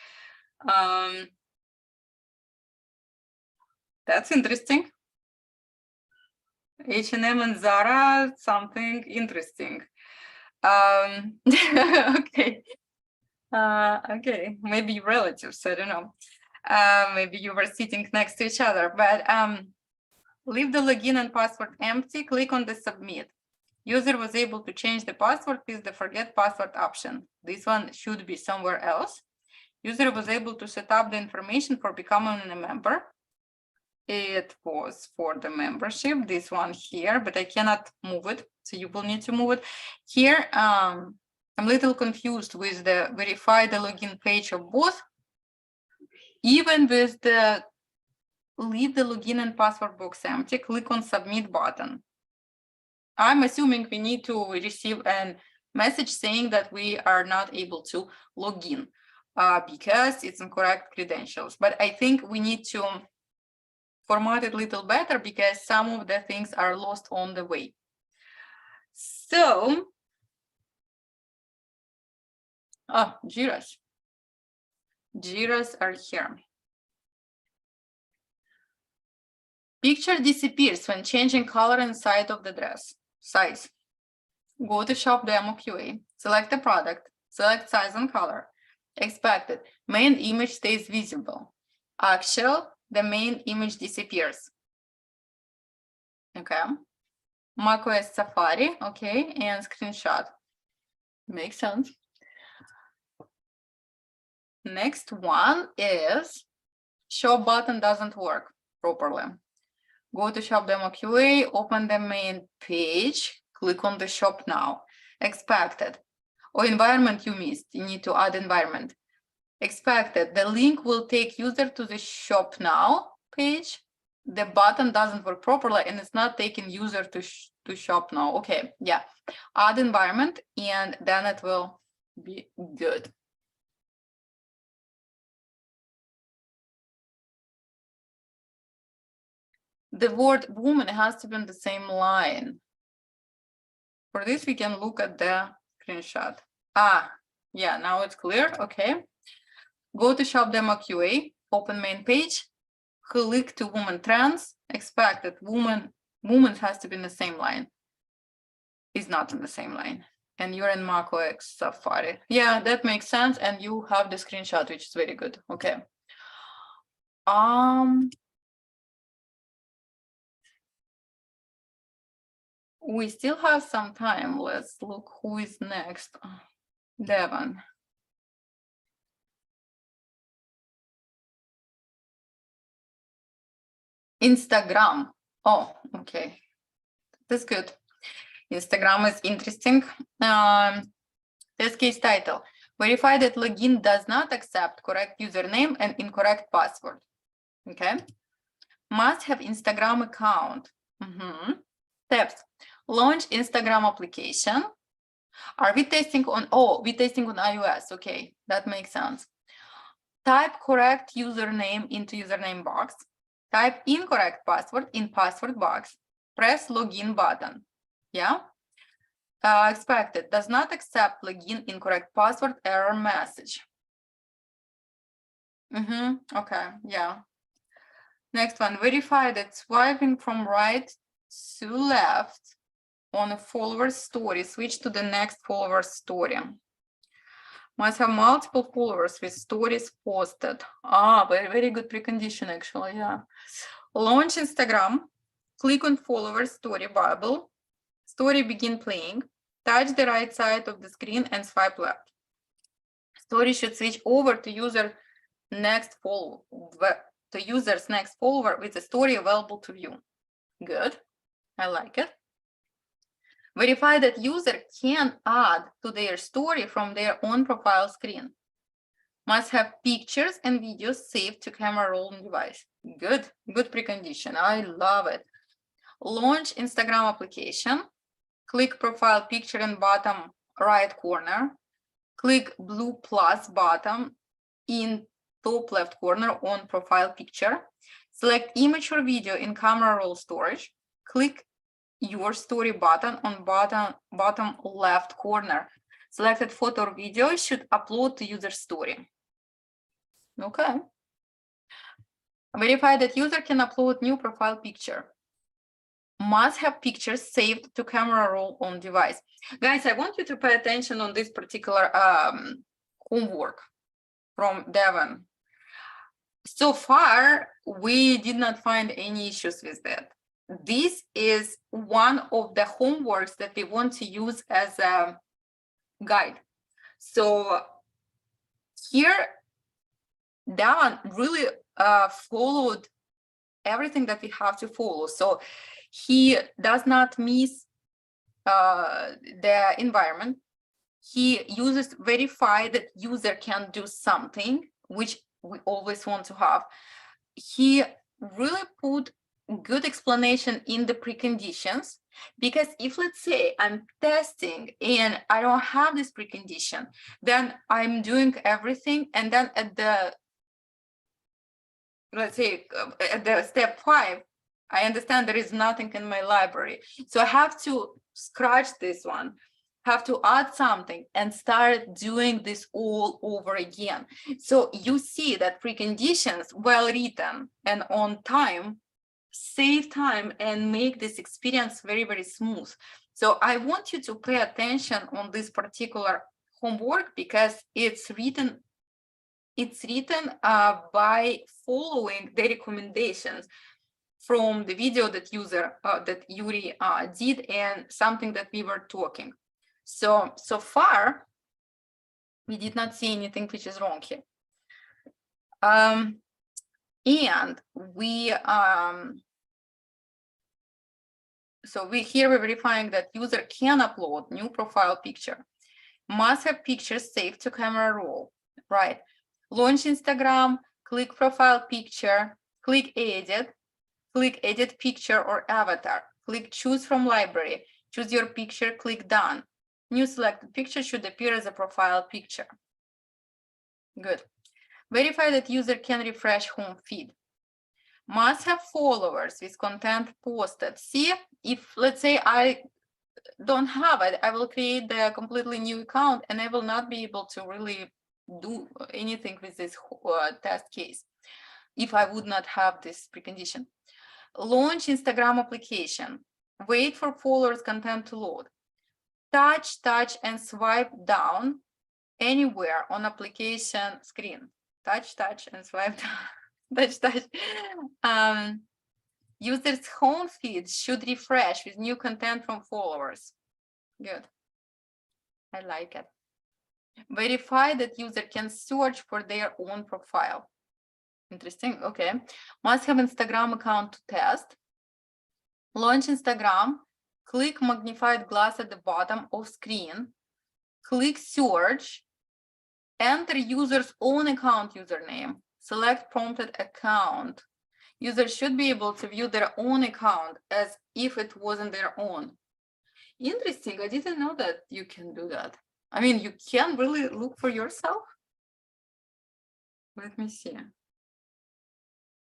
That's interesting. H&M and Zara, something interesting. Okay. Okay, maybe relatives, I don't know. Maybe you were sitting next to each other, but leave the login and password empty, click on the submit. User was able to change the password with the forget password option. This one should be somewhere else. User was able to set up the information for becoming a member. It was for the membership, this one here, but I cannot move it, so you will need to move it. Here, I'm a little confused with the verify the login page of both. Even with the leave the login and password box empty, click on submit button. I'm assuming we need to receive a message saying that we are not able to log in because it's incorrect credentials. But I think we need to format it a little better because some of the things are lost on the way. So, Jiras. Jiras are here. Picture disappears when changing color and size of the dress. Size. Go to shop demo QA, select the product, select size and color. Expected, main image stays visible. Actual, the main image disappears. Okay. macOS Safari, okay, and screenshot. Makes sense. Next one is shop button doesn't work properly. Go to shop demo QA, open the main page, click on the shop now. Expected. Or environment you missed, you need to add environment. Expected, the link will take user to the shop now page. The button doesn't work properly and it's not taking user to shop now. Okay, yeah. Add environment and then it will be good. The word woman has to be in the same line. For this, we can look at the screenshot. Yeah, now it's clear. Okay. Go to shop demo QA, open main page, click to woman trans, expected woman has to be in the same line. Is not in the same line. And you're in macOS Safari. Yeah, that makes sense. And you have the screenshot, which is very good. Okay. We still have some time. Let's look who is next. Devon. Instagram. Oh, okay. That's good. Instagram is interesting. This case title. Verify that login does not accept correct username and incorrect password. Okay. Must have Instagram account. Steps. Launch Instagram application. Are we testing on, we're testing on iOS. Okay, that makes sense. Type correct username into username box. Type incorrect password in password box. Press login button. Yeah. Expected, does not accept login incorrect password error message. Okay, yeah. Next one, verify that swiping from right to left on a follower story, switch to the next follower story. Must have multiple followers with stories posted. Very, very good precondition actually, yeah. Launch Instagram, click on follower story bubble, story begin playing, touch the right side of the screen and swipe left. Story should switch over to user's next follower with the story available to view. Good, I like it. Verify that user can add to their story from their own profile screen. Must have pictures and videos saved to camera roll on device. Good precondition. I love it. Launch Instagram application. Click profile picture in bottom right corner. Click blue plus button in top left corner on profile picture. Select image or video in camera roll storage. Click your story button on bottom left corner. Selected photo or video should upload to user story. Okay. Verify that user can upload new profile picture. Must have pictures saved to camera roll on device. Guys, I want you to pay attention on this particular homework from Devon. So far, we did not find any issues with that. This is one of the homeworks that we want to use as a guide. So here, Devon really followed everything that we have to follow. So he does not miss the environment. He uses verify that user can do something, which we always want to have. He really put good explanation in the preconditions, because if, let's say, I'm testing and I don't have this precondition, then I'm doing everything, and then at the, let's say, at the step 5, I understand there is nothing in my library. So I have to scratch this one, have to add something and start doing this all over again. So you see that preconditions, well written and on time, save time and make this experience very, very smooth. So I want you to pay attention on this particular homework, because it's written by following the recommendations from the video that Yuri did, and something that we were talking. So far, we did not see anything which is wrong here. And we, here we're verifying that user can upload new profile picture. Must have pictures saved to camera roll, right? Launch Instagram, click profile picture, click edit picture or avatar, click choose from library, choose your picture, click done. New selected picture should appear as a profile picture. Good. Verify that user can refresh home feed. Must have followers with content posted. See, if, let's say, I don't have it, I will create a completely new account and I will not be able to really do anything with this test case if I would not have this precondition. Launch Instagram application. Wait for followers content to load. Touch and swipe down anywhere on application screen. Touch and swipe down. touch. User's home feed should refresh with new content from followers. Good. I like it. Verify that user can search for their own profile. Interesting. Okay. Must have Instagram account to test. Launch Instagram. Click magnified glass at the bottom of screen. Click search. Enter user's own account username. Select prompted account. User should be able to view their own account as if it wasn't their own. Interesting. I didn't know that you can do that. I mean, you can really look for yourself. Let me see.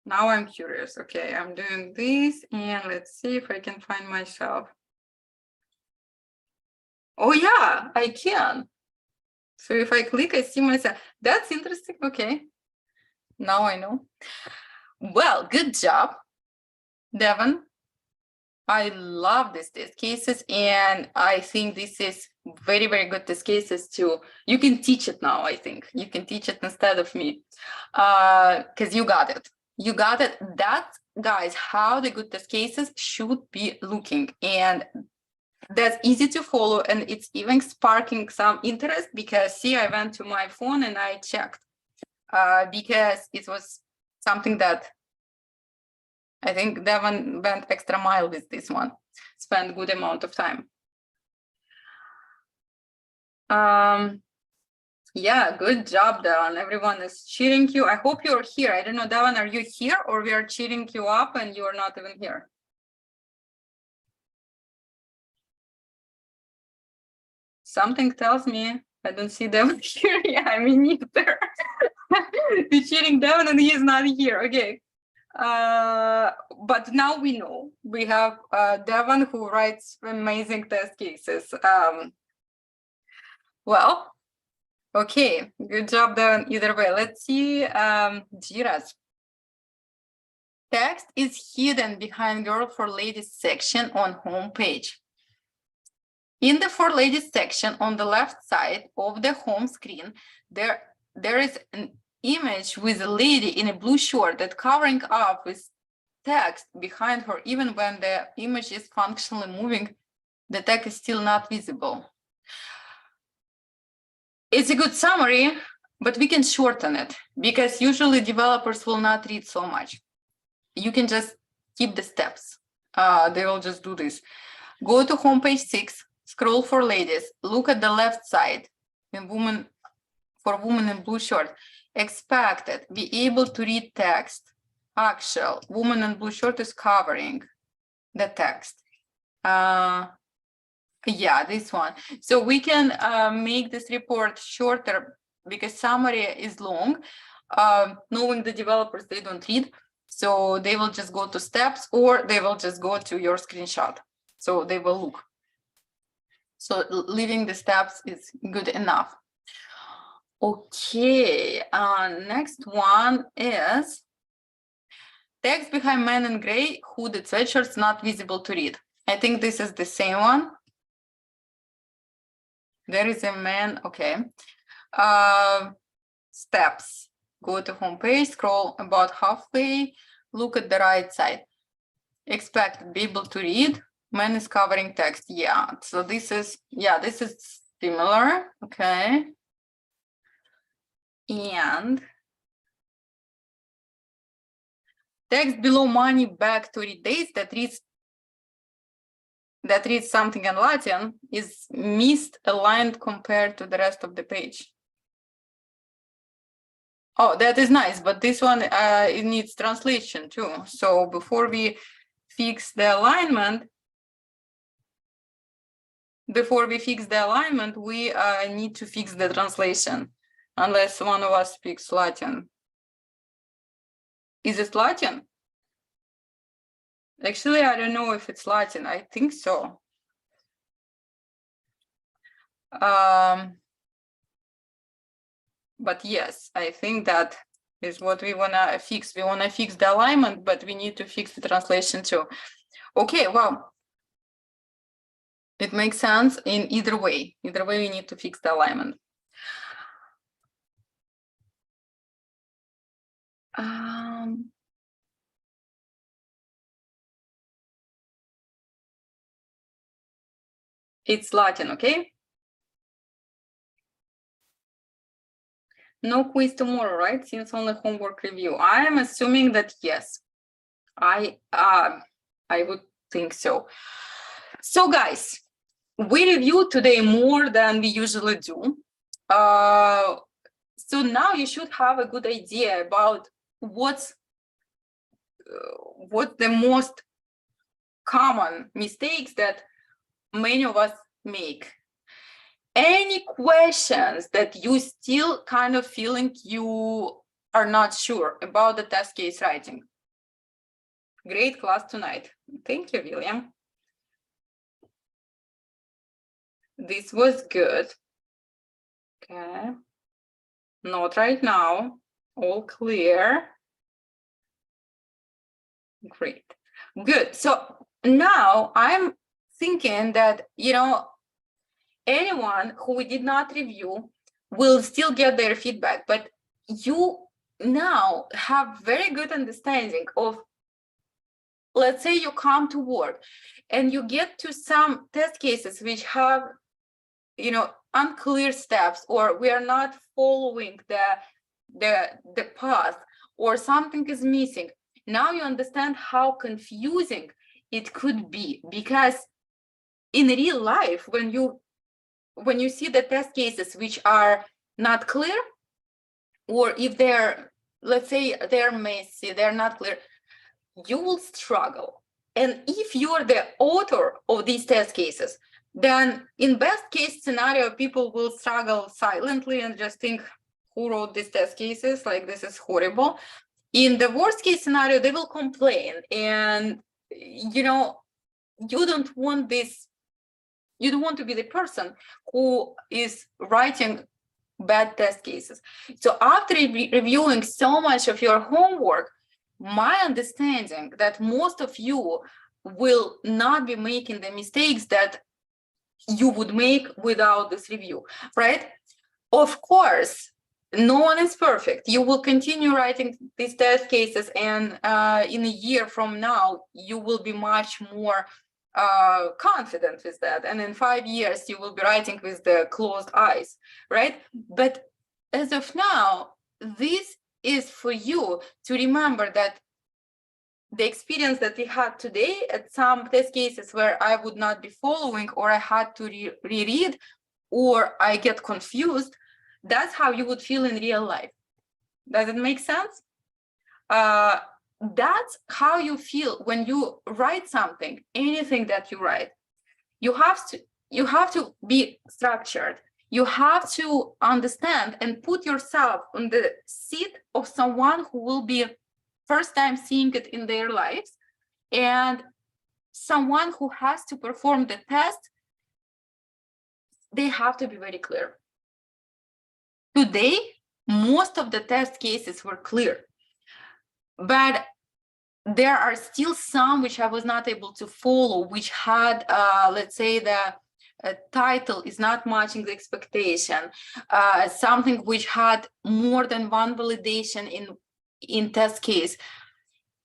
Now I'm curious. Okay, I'm doing this, and let's see if I can find myself. Oh yeah, I can. So if I click, I see myself. That's interesting. Okay, now I know. Well, good job, Devon. I love these test cases, and I think this is very, very good test cases too. You can teach it now, I think. You can teach it instead of me, because you got it. You got it. That's, guys, how the good test cases should be looking. And that's easy to follow, and it's even sparking some interest, because see, I went to my phone and I checked, because it was something that I think Devon went extra mile with this one, spent good amount of time. Yeah, good job, Devon. Everyone is cheering you. I hope you're here. I don't know, Devon, are you here or we are cheering you up and you're not even here? Something tells me I don't see Devon here. Yeah, me neither. We're cheering Devon and he is not here. Okay. But now we know we have Devon who writes amazing test cases. Well, okay, good job, Devon. Either way, let's see Jira's. Text is hidden behind Girl for Ladies section on homepage. In the For Ladies section on the left side of the home screen, there is an image with a lady in a blue short that covering up with text behind her. Even when the image is functionally moving, the text is still not visible. It's a good summary, but we can shorten it because usually developers will not read so much. You can just keep the steps. They will just do this. Go to homepage 6, scroll for ladies, look at the left side in woman in blue shirt. Expected, be able to read text. Actual, woman in blue shirt is covering the text. Yeah, this one. So we can make this report shorter because summary is long. Knowing the developers, they don't read. So they will just go to steps or they will just go to your screenshot. So they will look. So leaving the steps is good enough. Okay, next one is text behind man in gray, hooded sweatshirts not visible to read. I think this is the same one. There is a man, okay. Steps, go to homepage, scroll about halfway, look at the right side. Expect be able to read, man is covering text. Yeah, so this is, yeah, this is similar, okay. And text below money back to read days that reads something in Latin is misaligned compared to the rest of the page. Oh, that is nice, but this one it needs translation too. So before we fix the alignment, we need to fix the translation, unless one of us speaks Latin. Is it Latin? Actually, I don't know if it's Latin. I think so. But yes, I think that is what we want to fix. We want to fix the alignment, but we need to fix the translation too. Okay, well, it makes sense in either way. Either way, we need to fix the alignment. It's Latin, okay? No quiz tomorrow, right? Since only homework review. I am assuming that yes. I would think so. So guys, we reviewed today more than we usually do. So now you should have a good idea about what's the most common mistakes that many of us make. Any questions that you still kind of feeling you are not sure about the test case writing? Great class tonight. Thank you, William. This was good. Okay. Not right now. All clear. Great. Good. So now I'm thinking that, you know, anyone who did not review will still get their feedback, but you now have very good understanding of, let's say you come to work and you get to some test cases which have, you know, unclear steps, or we are not following the path, or something is missing. Now you understand how confusing it could be, because in real life, when you when you see the test cases which are not clear, or if they're, let's say they're messy, they're not clear, you will struggle. And if you're the author of these test cases, then in best case scenario, people will struggle silently and just think, who wrote these test cases? Like, this is horrible. In the worst case scenario, they will complain. And, you know, you don't want this, you don't want to be the person who is writing bad test cases. So after reviewing so much of your homework, my understanding that most of you will not be making the mistakes that you would make without this review, right? Of course, no one is perfect. You will continue writing these test cases, and in a year from now, you will be much more confident with that. And in 5 years, you will be writing with the closed eyes, right? But as of now, this is for you to remember that the experience that we had today at some test cases where I would not be following, or I had to reread, or I get confused, that's how you would feel in real life. Does it make sense? That's how you feel when you write something, anything that you write. You have to be structured. You have to understand and put yourself on the seat of someone who will be first time seeing it in their lives, and someone who has to perform the test. They have to be very clear. Today, most of the test cases were clear, but there are still some which I was not able to follow, which had, let's say, the title is not matching the expectation, something which had more than one validation in test case.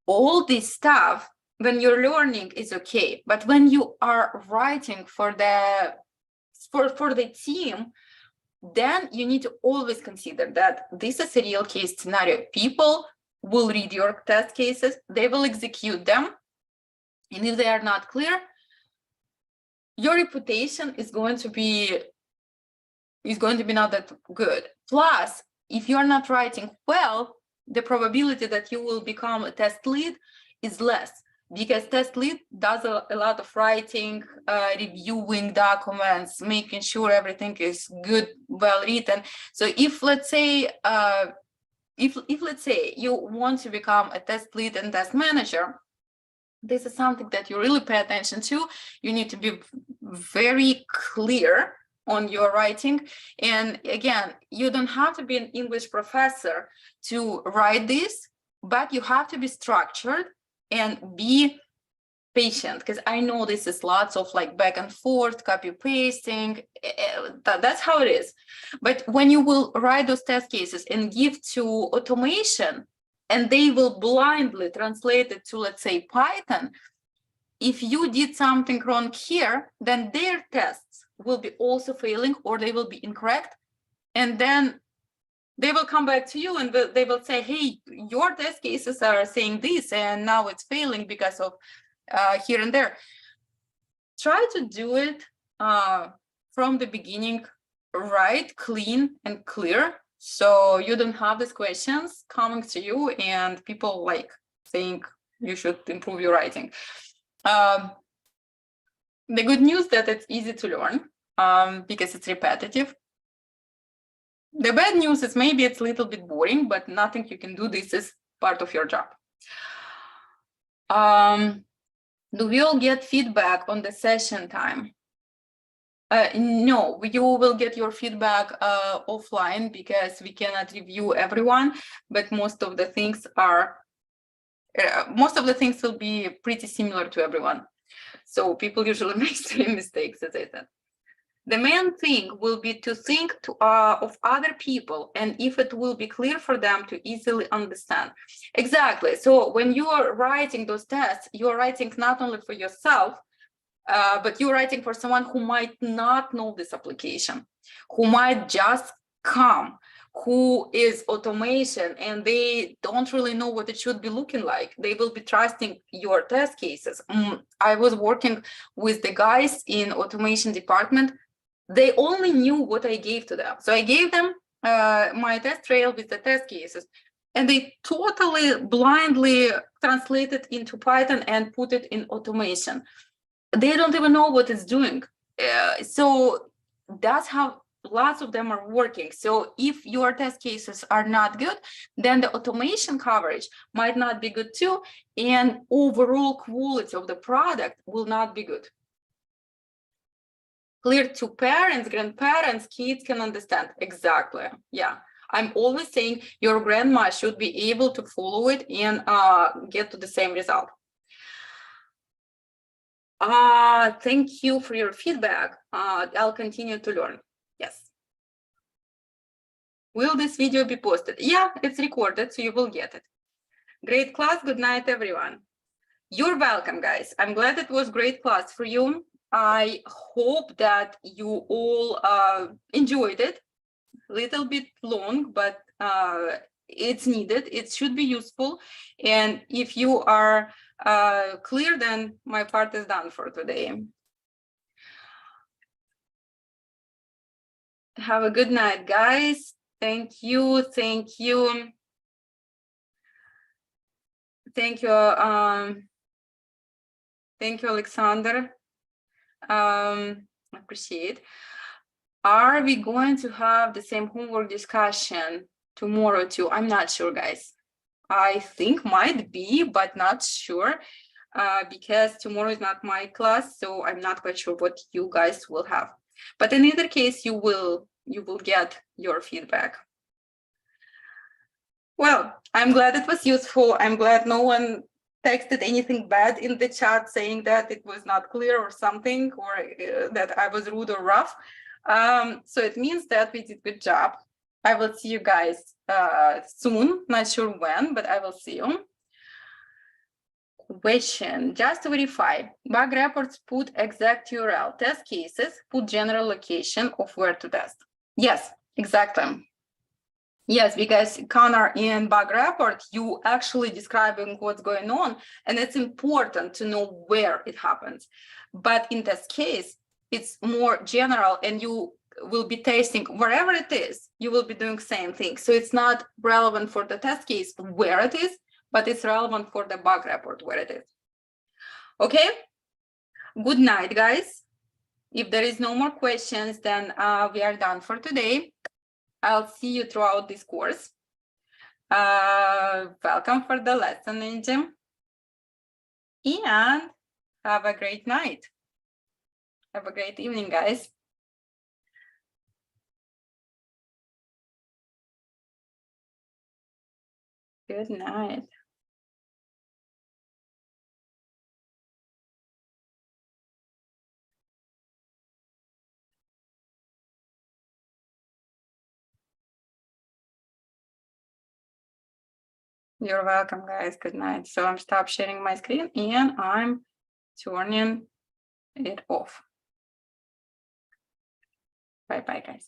All this stuff, when you're learning, is okay, but when you are writing for the team, then you need to always consider that this is a real case scenario. People will read your test cases, they will execute them, and if they are not clear, your reputation is going to be not that good. Plus, if you are not writing well, the probability that you will become a test lead is less, because test lead does a lot of writing, reviewing documents, making sure everything is good, well written. So if let's say if let's say you want to become a test lead and test manager, this is something that you really pay attention to. You need to be very clear on your writing. And again, you don't have to be an English professor to write this, but you have to be structured and be patient, because I know this is lots of like back and forth, copy pasting. That's how it is. But when you will write those test cases and give to automation, and they will blindly translate it to, let's say, Python, if you did something wrong here, then their tests will be also failing, or they will be incorrect. And then they will come back to you and they will say, hey, your test cases are saying this, and now it's failing because of here and there. Try to do it from the beginning, right, clean and clear, so you don't have these questions coming to you and people like saying you should improve your writing. The good news that it's easy to learn because it's repetitive. The bad news is maybe it's a little bit boring, but nothing you can do. This is part of your job. Do we all get feedback on the session time? No, you will get your feedback offline, because we cannot review everyone, but most of the things will be pretty similar to everyone. So people usually make same mistakes, as I said. The main thing will be to think of other people, and if it will be clear for them to easily understand. Exactly. So when you are writing those tests, you are writing not only for yourself, but you're writing for someone who might not know this application, who might just come, who is automation, and they don't really know what it should be looking like. They will be trusting your test cases. I was working with the guys in automation department. They only knew what I gave to them. So I gave them my test trail with the test cases, and they totally blindly translated into Python and put it in automation. They don't even know what it's doing. So that's how lots of them are working. So if your test cases are not good, then the automation coverage might not be good too, and overall quality of the product will not be good. Clear to parents, grandparents, kids can understand. Exactly. Yeah. I'm always saying your grandma should be able to follow it and get to the same result. Thank you for your feedback. I'll continue to learn. Yes. Will this video be posted? Yeah, it's recorded, so you will get it. Great class. Good night, everyone. You're welcome, guys. I'm glad it was great class for you. I hope that you all enjoyed it. A little bit long, but it's needed. It should be useful. And if you are clear, then my part is done for today. Have a good night, guys. Thank you. Thank you. Thank you. Thank you, Alexander. Appreciate. Are we going to have the same homework discussion tomorrow too? I'm not sure, guys. I think might be, but not sure, because tomorrow is not my class, so I'm not quite sure what you guys will have. But in either case, you will get your feedback. Well, I'm glad it was useful. I'm glad no one texted anything bad in the chat saying that it was not clear or something, or that I was rude or rough. So it means that we did a good job. I will see you guys soon, not sure when, but I will see you. Question, just to verify, bug reports put exact URL, test cases put general location of where to test. Yes, exactly. Yes, because Connor, in bug report, you actually describing what's going on, and it's important to know where it happens. But in test case, it's more general, and you will be testing wherever it is, you will be doing the same thing. So it's not relevant for the test case where it is, but it's relevant for the bug report where it is. Okay, good night, guys. If there is no more questions, then we are done for today. I'll see you throughout this course. Welcome for the lesson, Angie. And have a great night. Have a great evening, guys. Good night. You're welcome, guys. Good night. So I'm stop sharing my screen and I'm turning it off. Bye-bye, guys.